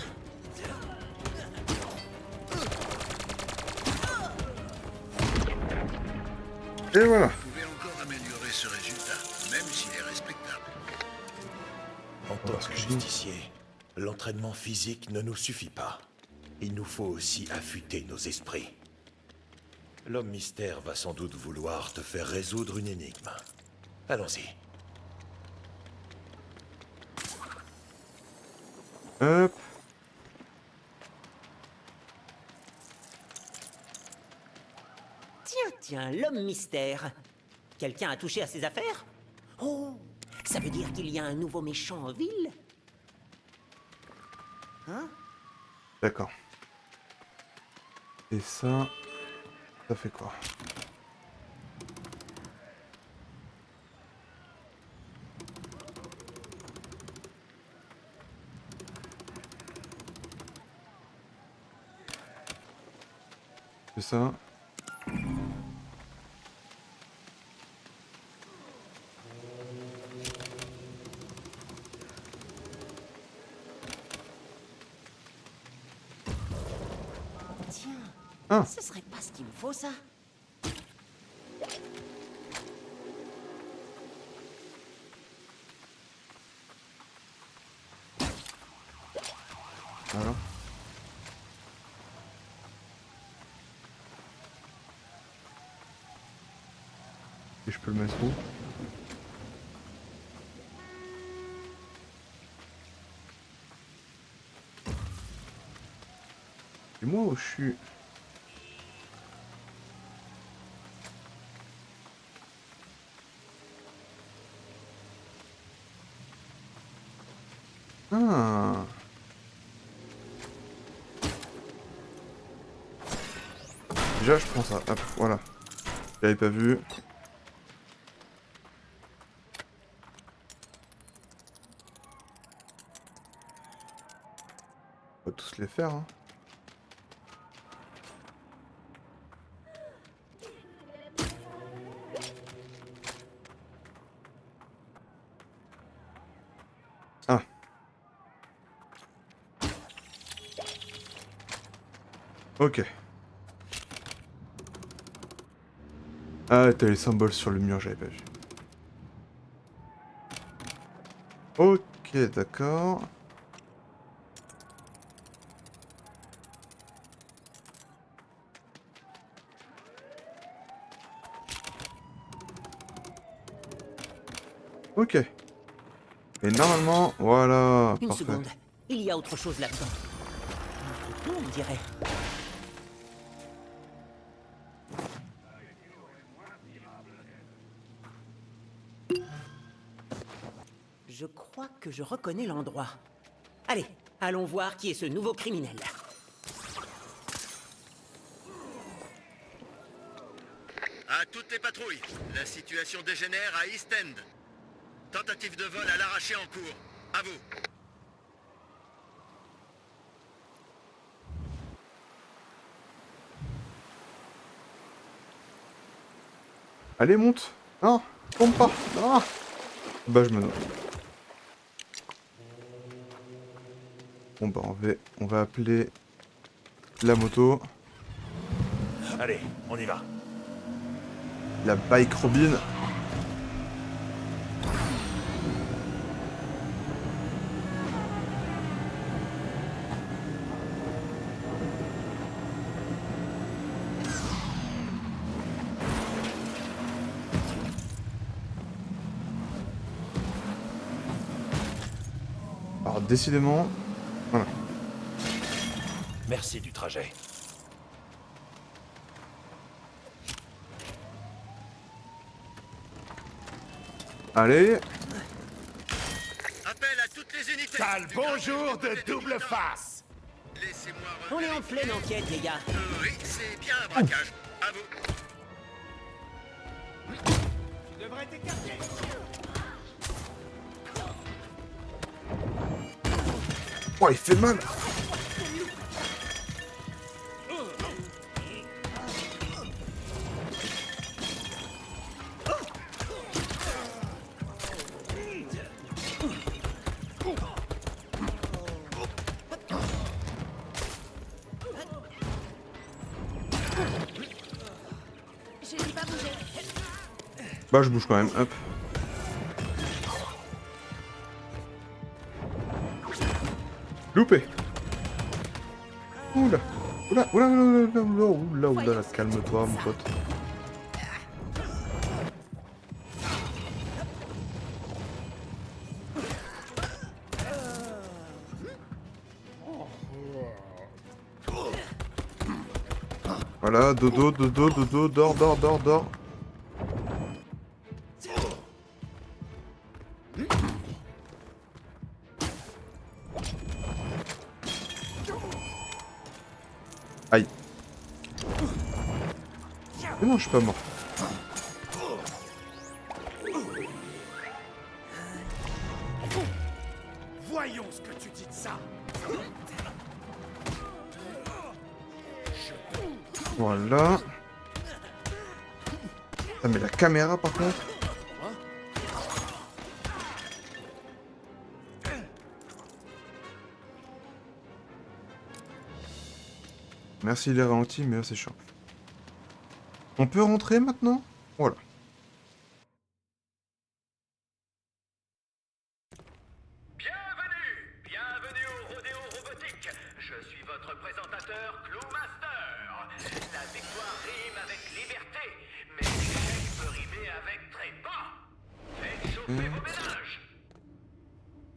Et voilà. Vous pouvez encore améliorer ce résultat, même s'il est respectable. En tant que justicier, l'entraînement physique ne nous suffit pas. Il nous faut aussi affûter nos esprits. L'homme mystère va sans doute vouloir te faire résoudre une énigme. Allons-y. Hop. Tiens, l'homme mystère. Quelqu'un a touché à ses affaires? Oh, ça veut dire qu'il y a un nouveau méchant en ville? Hein? D'accord. Et ça fait quoi? C'est ça. Tiens, Ah. ce serait pas ce qu'il me faut, ça? Et je peux le mettre où? Et moi où je suis... Ah. Déjà je prends ça, hop, voilà. J'avais pas vu. On va tous les faire, hein. Ah. Ok. Ah, t'as les symboles sur le mur, j'avais pas vu. Ok, d'accord. Ok. Et normalement, voilà, Une parfait. seconde, il y a autre chose là-dedans. On dirait. Je crois que je reconnais l'endroit. Allez, allons voir qui est ce nouveau criminel. À toutes les patrouilles, la situation dégénère à East End. Tentative de vol à l'arraché en cours. À vous. Allez, monte. Non, tombe pas. Non. Bah, je me note. Bon, bah, on va appeler la moto. Allez, on y va. La bike Robin. Alors, décidément... Voilà. Merci du trajet. Allez. Appel à toutes les unités. Sale bonjour de double face. Laissez-moi On est en pleine enquête, les gars. Oui, c'est bien un braquage. À vous. Tu devrais t'écarter. Oh, il fait mal. Bah, je bouge quand même, hop. Loupé. Oula. Oula, oula, oula, oula, oula, oula, oula, calme-toi, mon pote. Voilà, dodo, dodo, dodo, dors, dors, dors, dors. Aïe. Mais non, je suis pas mort. Voyons ce que tu dis de ça. Voilà. Ah, mais la caméra par contre. Merci les ralentis, mais là c'est chiant. On peut rentrer maintenant? Voilà. Bienvenue au Rodéo Robotique. Je suis votre présentateur, Clowmaster. La victoire rime avec liberté, mais l'échec peut rimer avec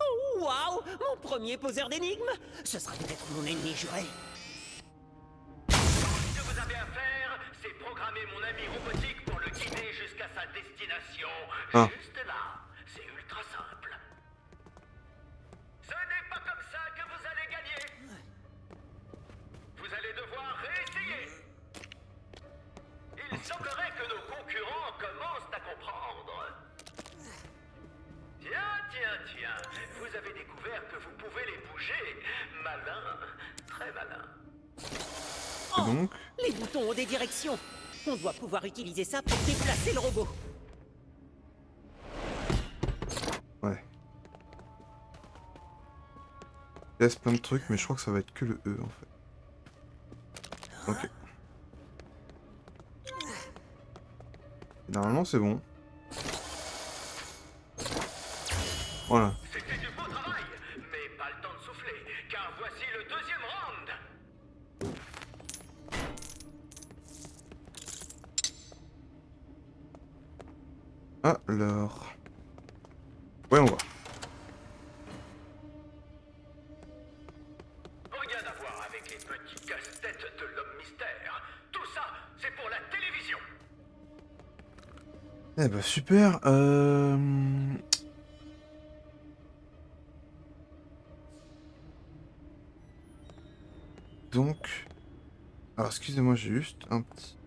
Oh, waouh! Mon premier poseur d'énigmes! Ce sera peut-être mon ennemi juré. Ce que vous avez à faire, c'est programmer mon ami robotique pour le guider jusqu'à sa destination. Ah. Juste là. C'est ultra simple. Ce n'est pas comme ça que vous allez gagner. Vous allez devoir réessayer. Il semblerait que nos concurrents commencent à comprendre. Tiens. Vous avez découvert que vous pouvez les bouger. Malin. Très malin. Et donc Les boutons ont des directions. On doit pouvoir utiliser ça pour déplacer le robot. Ouais. Il laisse plein de trucs, mais je crois que ça va être que le E en fait. Ok. Et normalement c'est bon. Voilà. C'était du beau travail, mais pas le temps de souffler, car voici le deuxième round. Alors... Ouais, on va. Rien à voir avec les petits casse-têtes de l'homme mystère. Tout ça, c'est pour la télévision. Eh bah super. Donc... Alors excusez-moi, j'ai juste un petit...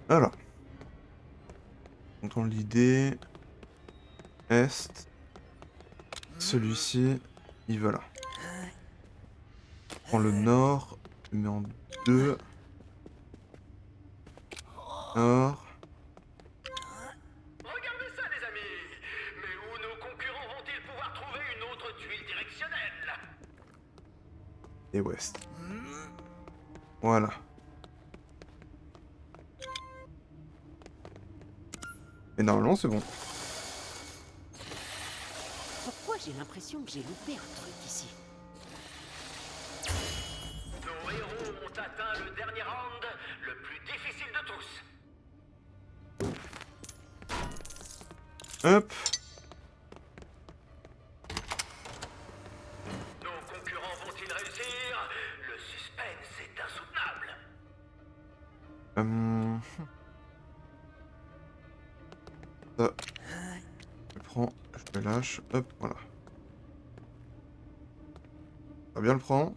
Alors. Contrôle l'idée. Est. Celui-ci, il va là. Prends le nord, le met en 2. Nord. Regardez ça, les amis. Mais où nos concurrents vont-ils pouvoir trouver une autre tuile directionnelle? Et ouest. Voilà. Et normalement c'est bon. Pourquoi j'ai l'impression que j'ai loupé un truc ici? Nos héros ont atteint le dernier round, le plus difficile de tous. Hop. Nos concurrents vont-ils réussir? Le suspense est insoutenable. Ça. Je prends, je me lâche, hop, voilà. On va bien le prendre.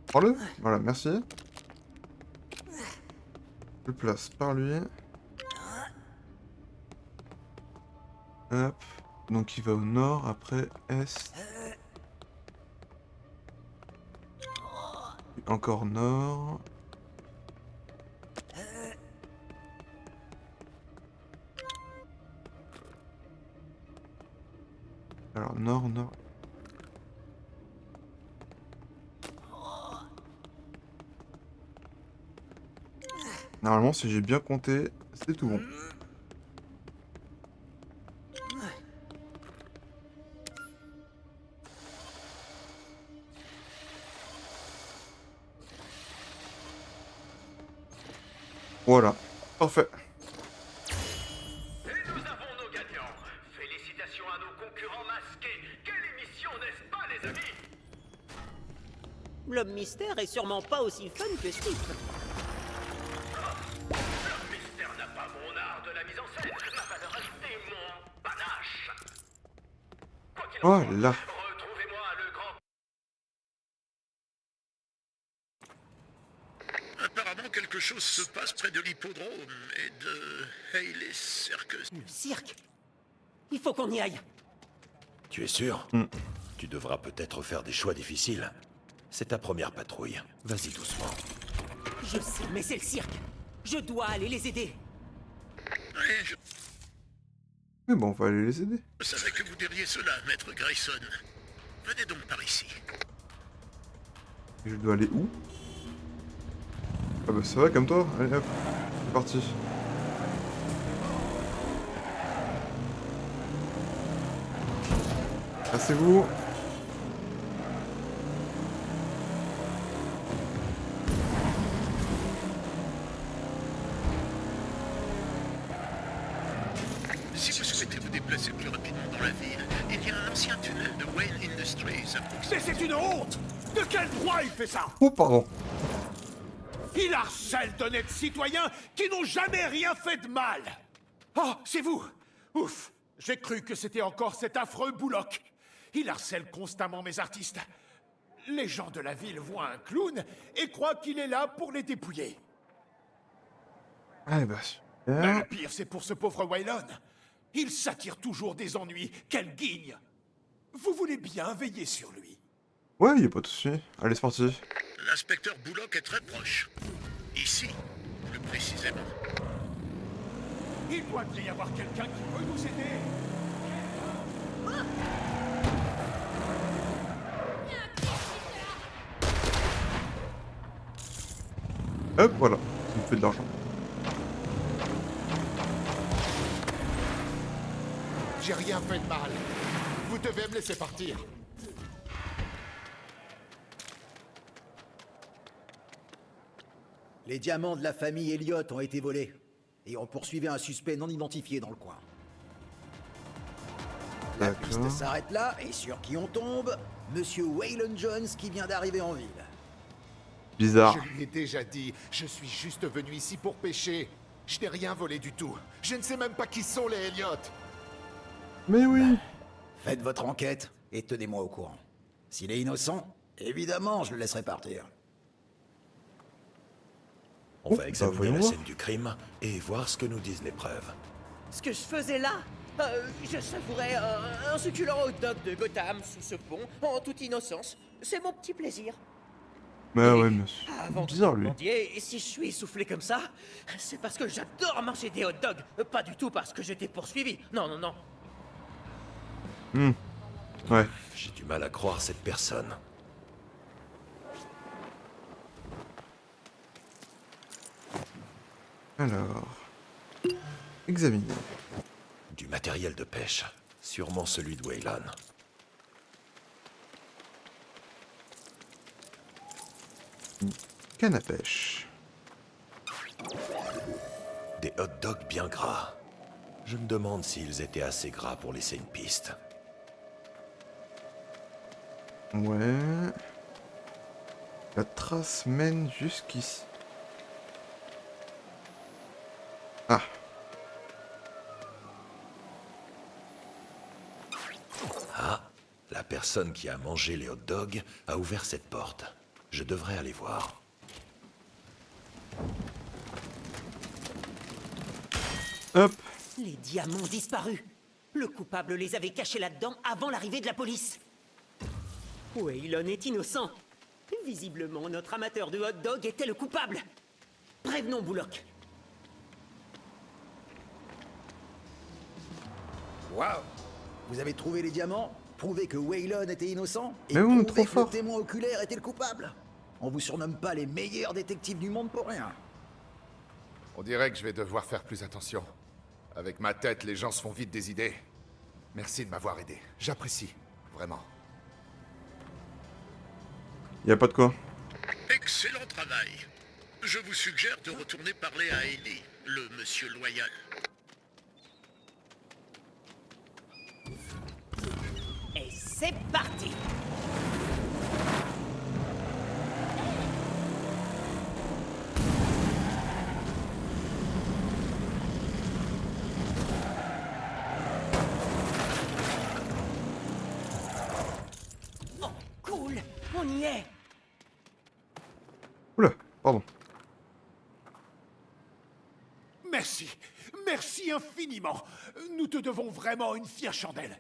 Prends-le. Voilà, merci. Je le place par lui. Hop. Donc il va au nord, après est. Encore nord. Alors nord. Normalement, si j'ai bien compté, c'est tout bon. Voilà, parfait. Et nous avons nos gagnants. Félicitations à nos concurrents masqués. Quelle émission, n'est-ce pas, les amis? L'homme mystère est sûrement pas aussi fun que Steve. L'homme mystère n'a pas mon art de la mise en scène, ma valeur ajoutée, mon panache. Quoi qu'il en soit, Voilà. retrouvez-moi le grand... Apparemment, quelque chose se passe près de l'hippodrome et de Hayley Circus. Le cirque. Il faut qu'on y aille. Tu es sûr? Tu devras peut-être faire des choix difficiles. C'est ta première patrouille. Vas-y doucement. Je sais, mais c'est le cirque. Je dois aller les aider. Ouais, je Mais bon, on va aller les aider. savais que vous diriez cela, maître Grayson. Venez donc par ici. Et je dois aller où? Ah bah ça va comme toi. Allez hop, c'est parti. Cassez-vous. Mais c'est une honte! De quel droit il fait ça? Oh, pardon. Il harcèle d'honnêtes citoyens qui n'ont jamais rien fait de mal! Oh, c'est vous! Ouf! J'ai cru que c'était encore cet affreux Bullock. Il harcèle constamment mes artistes. Les gens de la ville voient un clown et croient qu'il est là pour les dépouiller. Ah bah Mais super. le pire, c'est pour ce pauvre Waylon. Il s'attire toujours des ennuis. Quelle guigne! Vous voulez bien veiller sur lui. Ouais, y a pas de souci. Allez, c'est parti. L'inspecteur Bullock est très proche. Ici, plus précisément. Il doit bien y avoir quelqu'un qui peut nous aider. Hop, voilà. Ça me fait de l'argent. J'ai rien fait de mal. Vous devez me laisser partir. Les diamants de la famille Elliott ont été volés. Et on poursuivait un suspect non identifié dans le coin. La piste s'arrête là, et sur qui on tombe? Monsieur Waylon Jones qui vient d'arriver en ville. Bizarre. Je lui ai déjà dit, je suis juste venu ici pour pêcher. Je n'ai rien volé du tout. Je ne sais même pas qui sont les Elliott. Mais oui. Faites votre enquête et tenez-moi au courant. S'il est innocent, évidemment, je le laisserai partir. On va examiner la scène du crime et voir ce que nous disent les preuves. Ce que je faisais là, je savourais un succulent hot dog de Gotham sous ce pont, en toute innocence. C'est mon petit plaisir. Mais ouais, mais Avant c'est bizarre, de lui. mendier, et si je suis essoufflé comme ça, c'est parce que j'adore manger des hot dogs, pas du tout parce que j'étais poursuivi. Non, non, non. Ouais. J'ai du mal à croire cette personne. Alors... Examiner. Du matériel de pêche. Sûrement celui de Waylon. Canne à pêche. Des hot dogs bien gras. Je me demande s'ils étaient assez gras pour laisser une piste. Ouais... La trace mène jusqu'ici. Ah. Ah, la personne qui a mangé les hot dogs a ouvert cette porte. Je devrais aller voir. Hop. Les diamants disparus. Le coupable les avait cachés là-dedans avant l'arrivée de la police. Waylon est innocent. Visiblement, notre amateur de hot dog était le coupable. Prévenons Bullock. Waouh! Vous avez trouvé les diamants? Prouvé que Waylon était innocent? Et Mais oui, prouvé trop que fort. le témoin oculaire était le coupable? On vous surnomme pas les meilleurs détectives du monde pour rien. On dirait que je vais devoir faire plus attention. Avec ma tête, les gens se font vite des idées. Merci de m'avoir aidé. J'apprécie, vraiment. Y a pas de quoi. Excellent travail. Je vous suggère de retourner parler à Ellie, le monsieur loyal. Et c'est parti. Oh, cool. On y est. Oula, pardon. Merci. Merci infiniment. Nous te devons vraiment une fière chandelle.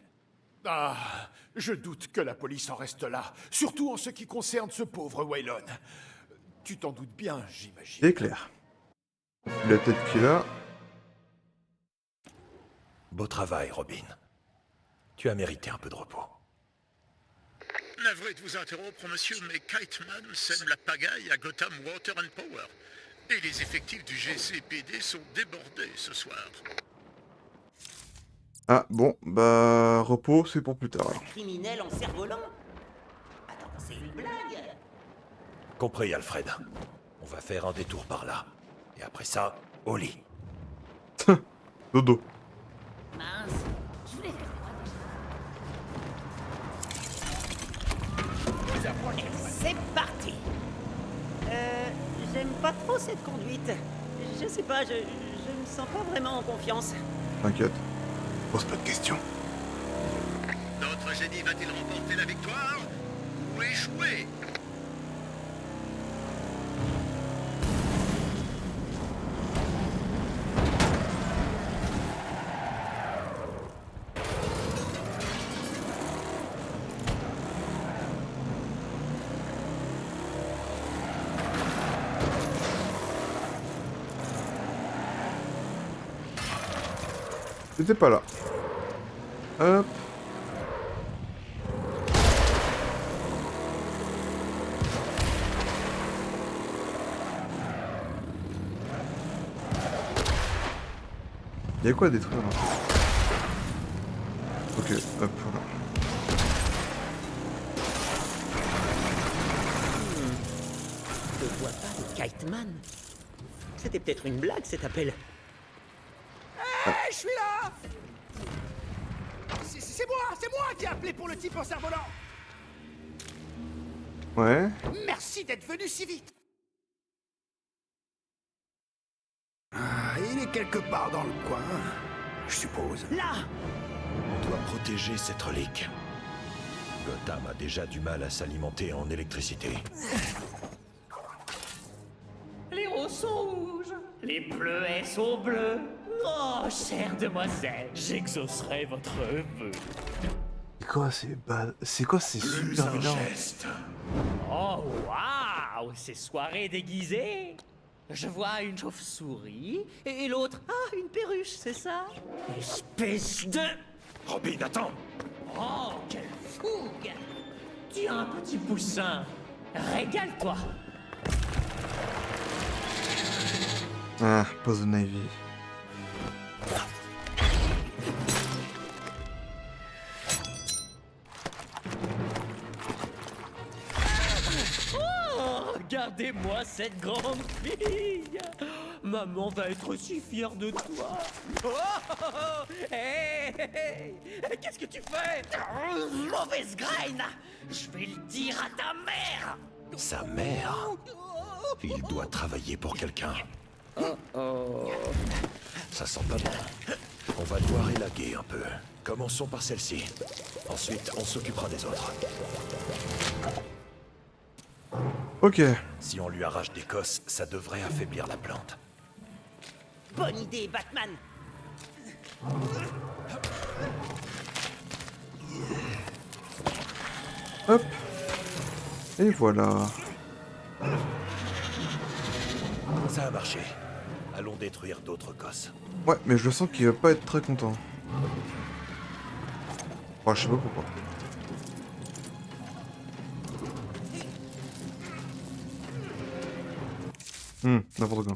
Ah, je doute que la police en reste là, surtout en ce qui concerne ce pauvre Waylon. Tu t'en doutes bien, j'imagine. C'est clair. La tête qu'il a. Beau travail, Robin. Tu as mérité un peu de repos. Navré de vous interrompre, monsieur, mais Kiteman sème la pagaille à Gotham Water and Power. Et les effectifs du GCPD sont débordés ce soir. Ah, bon, bah... Repos, c'est pour plus tard, alors. Criminel en cerf-volant. Attends, c'est une blague. Compris, Alfred. On va faire un détour par là. Et après ça, au lit. Dodo. Mince, je voulais faire Et c'est parti. J'aime pas trop cette conduite. Je sais pas, je me sens pas vraiment en confiance. T'inquiète. Pose pas de questions. Notre génie va-t-il remporter la victoire ou échouer? J'étais pas là. Hop. Il y a quoi à détruire là? Ok, hop, voilà. Je vois pas de Kite Man. C'était peut-être une blague cet appel. Hé, je suis là! C'est moi qui ai appelé pour le type en cerf-volant! Ouais. Merci d'être venu si vite! Il est quelque part dans le coin, je suppose. Là! On doit protéger cette relique. Gotham a déjà du mal à s'alimenter en électricité. Les roses sont rouges, les bleuets sont bleus. Oh, chère demoiselle, j'exaucerai votre vœu. C'est quoi ces super vilains? Oh, waouh, ces soirées déguisées. Je vois une chauve-souris et l'autre, ah, une perruche, c'est ça? Espèce de... Robin, attends! Oh, quelle fougue! Tu as un petit poussin. Régale-toi. Ah, Poison Ivy. Oh, regardez-moi cette grande fille. Maman va être si fière de toi. Oh, oh, oh, hey, hey, hey. Qu'est-ce que tu fais? Mauvaise graine. Je vais le dire à ta mère. Sa mère? Il doit travailler pour quelqu'un. Oh. Ça sent pas bon. On va devoir élaguer un peu. Commençons par celle-ci. Ensuite, on s'occupera des autres. Ok. Si on lui arrache des cosses, ça devrait affaiblir la plante. Bonne idée, Batman. Hop. Et voilà. Ça a marché. Allons détruire d'autres cosses. Ouais, mais je sens qu'il va pas être très content. Oh, je sais pas pourquoi. N'importe quoi.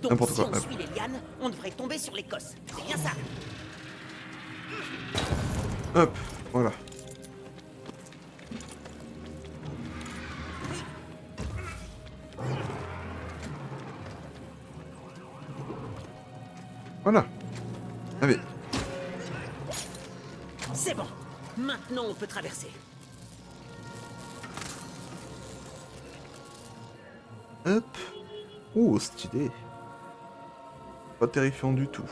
Donc N'importe si quoi. on Hop. suit les lianes, on devrait tomber sur les cosses. C'est bien ça. Hop, voilà. Voilà. Allez. C'est bon. Maintenant, on peut traverser. Hop. Oh, stylé. Pas terrifiant du tout.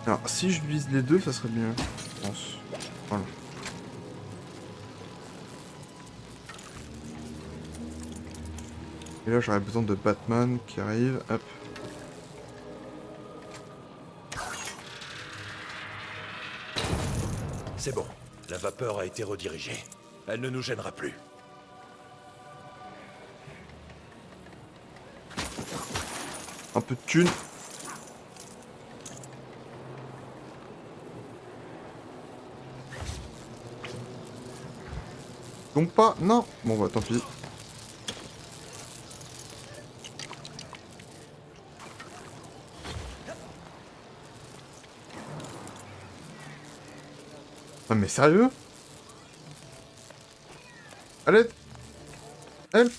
Alors, si je vise les deux, ça serait bien, je pense. Voilà. Et là, j'aurais besoin de Batman qui arrive. Hop. C'est bon. La vapeur a été redirigée. Elle ne nous gênera plus. Un peu de thunes. Donc pas... Non. Bon bah tant pis. Ah mais sérieux? Allez. Help.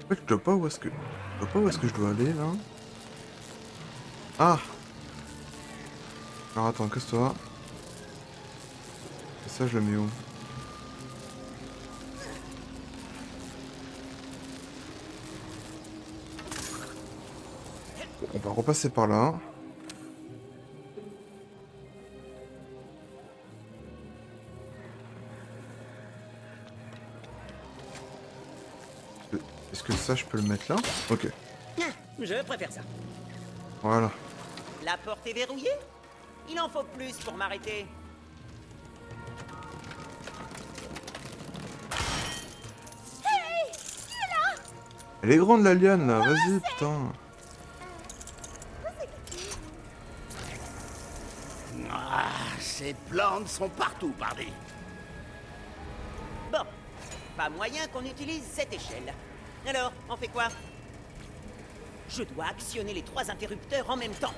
En fait, je vois pas où est-ce que... Je vois pas où est-ce que je dois aller, là. Ah! Alors attends, casse-toi. Et ça, je le mets où? Bon, on va repasser par là. Est-ce que ça, je peux le mettre là? Ok. Je préfère ça. Voilà. La porte est verrouillée? Il en faut plus pour m'arrêter. Hey! Qui est là? Elle est grande, la liane, là. Vas-y, putain. Ah, ces plantes sont partout, pardi. Bon, pas moyen qu'on utilise cette échelle. Alors, on fait quoi? Je dois actionner les 3 interrupteurs en même temps.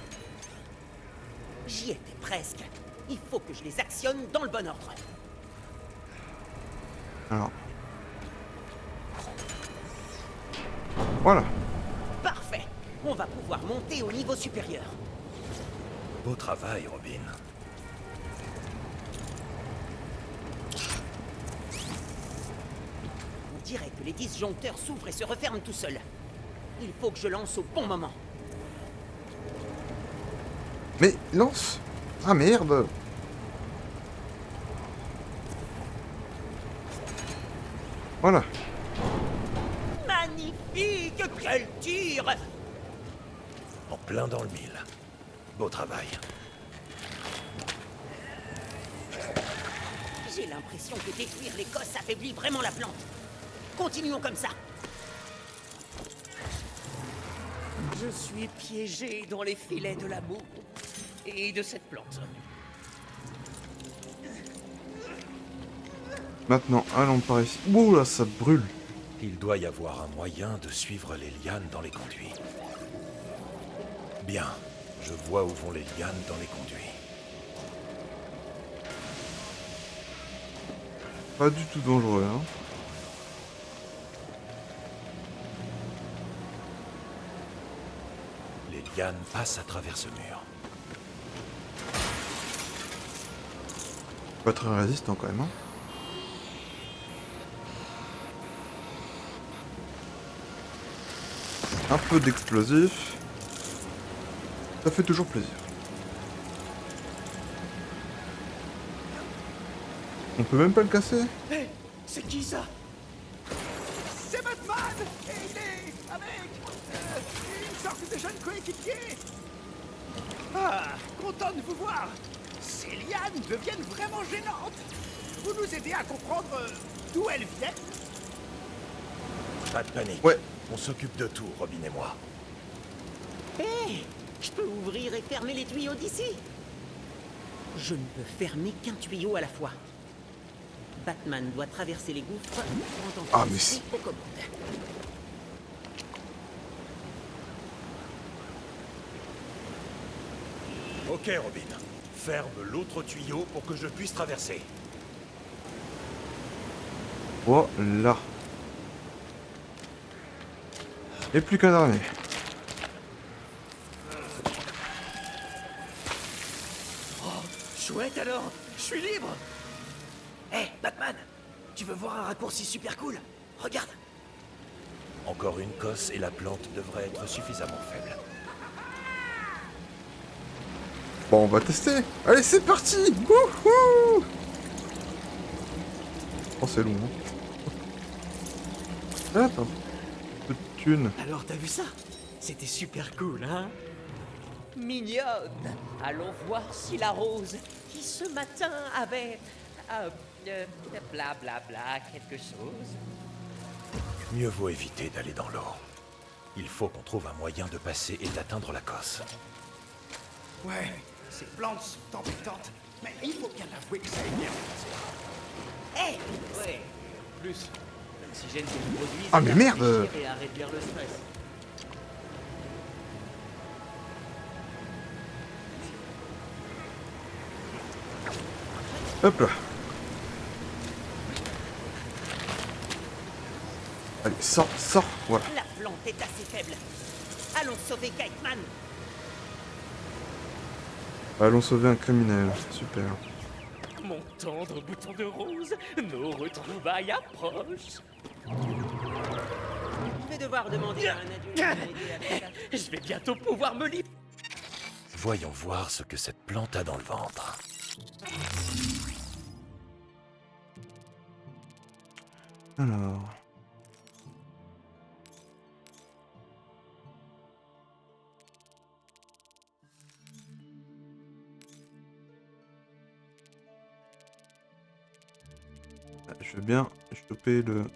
J'y étais presque. Il faut que je les actionne dans le bon ordre. Alors. Voilà. Parfait. On va pouvoir monter au niveau supérieur. Beau travail, Robin. On dirait que les disjoncteurs s'ouvrent et se referment tout seuls. Il faut que je lance au bon moment. Mais lance! Ah merde! Voilà. Magnifique! Quel tir! En plein dans le mille. Beau travail. J'ai l'impression que détruire l'Écosse affaiblit vraiment la plante. Continuons comme ça. Je suis piégé dans les filets de l'amour et de cette plante. Maintenant, allons par ici. Ouh là, ça brûle. Il doit y avoir un moyen de suivre les lianes dans les conduits. Bien, je vois où vont les lianes dans les conduits. Pas du tout dangereux, hein. Les lianes passent à travers ce mur. Pas très résistant quand même, hein. Un peu d'explosif. Ça fait toujours plaisir. On peut même pas le casser? Hé, c'est qui ça? C'est Batman! Et il est avec une sorte de jeune coéquipier! Ah, content de vous voir! Ces lianes deviennent vraiment gênantes! Vous nous aidez à comprendre d'où elles viennent? Pas de panique. Ouais. On s'occupe de tout, Robin et moi. Hé! Je peux ouvrir et fermer les tuyaux d'ici? Je ne peux fermer qu'un tuyau à la fois. Batman doit traverser les gouffres pendant Ah, que mais je suis c'est... aux commandes. Ok, Robin. Ferme l'autre tuyau pour que je puisse traverser. Voilà. Et plus qu'un dernier. Oh, chouette alors! Je suis libre! Hé, Batman! Tu veux voir un raccourci super cool? Regarde! Encore une cosse et la plante devrait être suffisamment faible. Bon, on va tester. Allez, c'est parti. Wouhou. Oh, c'est long. Hein. Hop, un peu de thunes. Alors t'as vu ça? C'était super cool, hein? Mignonne! Allons voir si la rose, qui ce matin avait... bla bla bla, quelque chose. Mieux vaut éviter d'aller dans l'eau. Il faut qu'on trouve un moyen de passer et d'atteindre la cosse. Ouais, ces plantes sont embêtantes, mais il faut bien avouer que ça est bien. Hé! Ouais, plus. L'oxygène qu'ils produisent Ah, mais à merde! réfléchir et à réduire le stress. Hop là. Allez, sors, sors, voilà. La plante est assez faible. Allons sauver Kiteman. Allons sauver un criminel, super. Mon tendre bouton de rose, nos retrouvailles approchent. Je vais devoir demander à un adulte de m'aider avec ça. Je vais bientôt pouvoir me libérer. Voyons voir ce que cette plante a dans le ventre. Alors... Je veux bien choper le...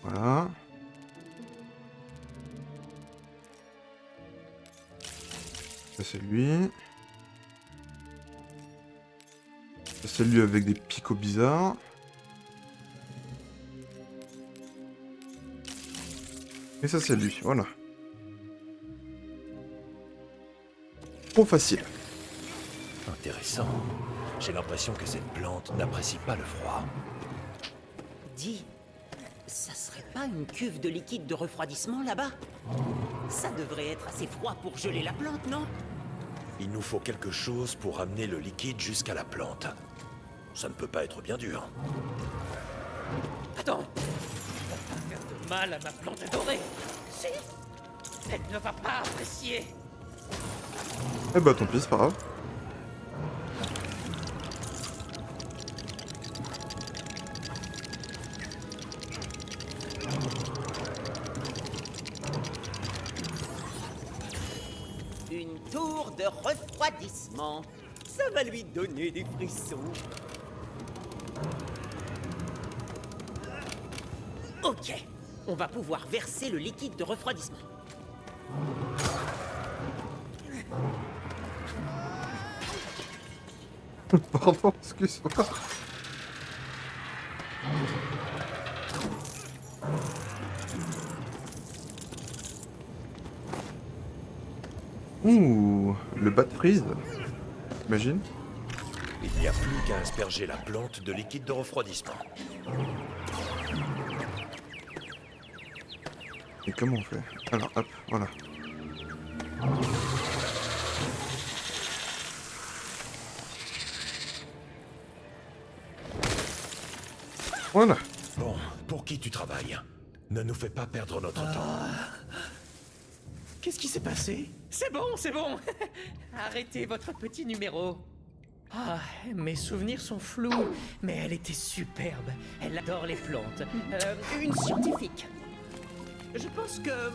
Voilà. Ça c'est lui. Ça c'est lui avec des picots bizarres. Et ça c'est lui, voilà. Trop facile. Intéressant. J'ai l'impression que cette plante n'apprécie pas le froid. Dis, ça serait pas une cuve de liquide de refroidissement là-bas? Ça devrait être assez froid pour geler la plante, non? Il nous faut quelque chose pour amener le liquide jusqu'à la plante. Ça ne peut pas être bien dur. Attends, on va faire de mal à ma plante adorée. Si, elle ne va pas apprécier. Eh bah tant pis, c'est pas grave. Une tour de refroidissement. Ça va lui donner des frissons. Ok, on va pouvoir verser le liquide de refroidissement. Pardon, excuse-moi. Ouh, le bat de prise. Imagine. Il n'y a plus qu'à asperger la plante de liquide de refroidissement. Et comment on fait? Alors, hop, voilà. Voilà. Bon, pour qui tu travailles? Ne nous fais pas perdre notre temps. Qu'est-ce qui s'est passé? C'est bon. Arrêtez votre petit numéro. Ah, mes souvenirs sont flous, mais elle était superbe. Elle adore les plantes. Une scientifique. Je pense que...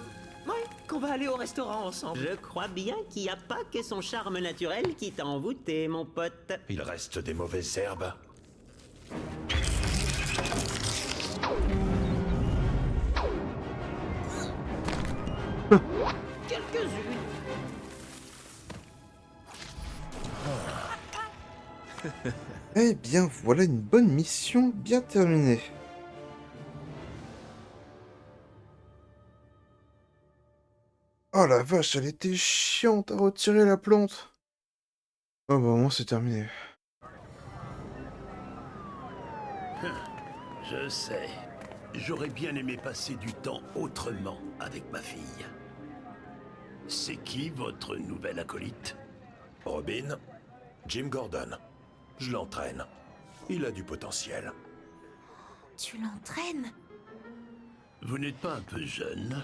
Ouais, qu'on va aller au restaurant ensemble. Je crois bien qu'il n'y a pas que son charme naturel qui t'a envoûté, mon pote. Il reste des mauvaises herbes. Quelques-unes. Eh bien, voilà une bonne mission bien terminée. Oh la vache, elle était chiante à retirer la plante. Oh bah moi c'est terminé. Je sais. J'aurais bien aimé passer du temps autrement avec ma fille. C'est qui votre nouvel acolyte? Robin, Jim Gordon. Je l'entraîne. Il a du potentiel. Tu l'entraînes? Vous n'êtes pas un peu jeune?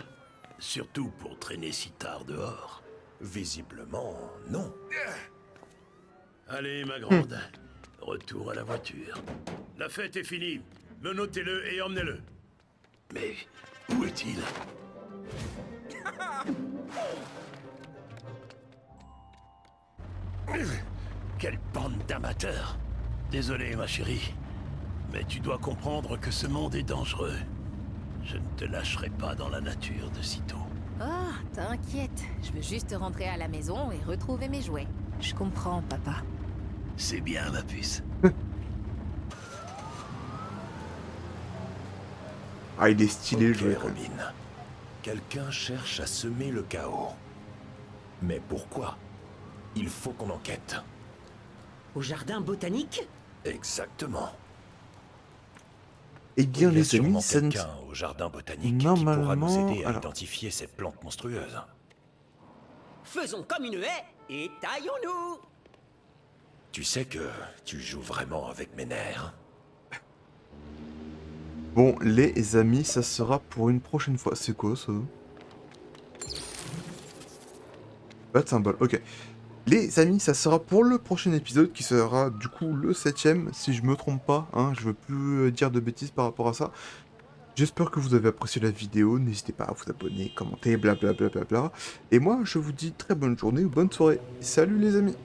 Surtout pour traîner si tard dehors. Visiblement, non. Allez, ma grande. Retour à la voiture. La fête est finie. Menottez-le et emmenez-le. Mais où est-il? Quelle bande d'amateurs! Désolé, ma chérie. Mais tu dois comprendre que ce monde est dangereux. Je ne te lâcherai pas dans la nature de sitôt. Oh, t'inquiète. Je veux juste rentrer à la maison et retrouver mes jouets. Je comprends, papa. C'est bien, ma puce. Ah, il est stylé, Ok, le jeu. Robin. Quelqu'un cherche à semer le chaos. Mais pourquoi? Il faut qu'on enquête. Au jardin botanique? Exactement. Eh bien, Il y a les sûrement amis, ça ne... quelqu'un au jardin botanique qui pourra nous Normalement... aider à Alors, identifier cette plante monstrueuse. Faisons comme une haie et taillons-nous! Tu sais que tu joues vraiment avec mes nerfs. bon, les amis, ça sera pour une prochaine fois. C'est quoi, ça? Pas de symbole, ok. Les amis, ça sera pour le prochain épisode, qui sera du coup le 7ème, si je me trompe pas, hein, je veux plus dire de bêtises par rapport à ça. J'espère que vous avez apprécié la vidéo, n'hésitez pas à vous abonner, commenter, blablabla. Et moi, je vous dis très bonne journée ou bonne soirée. Salut les amis!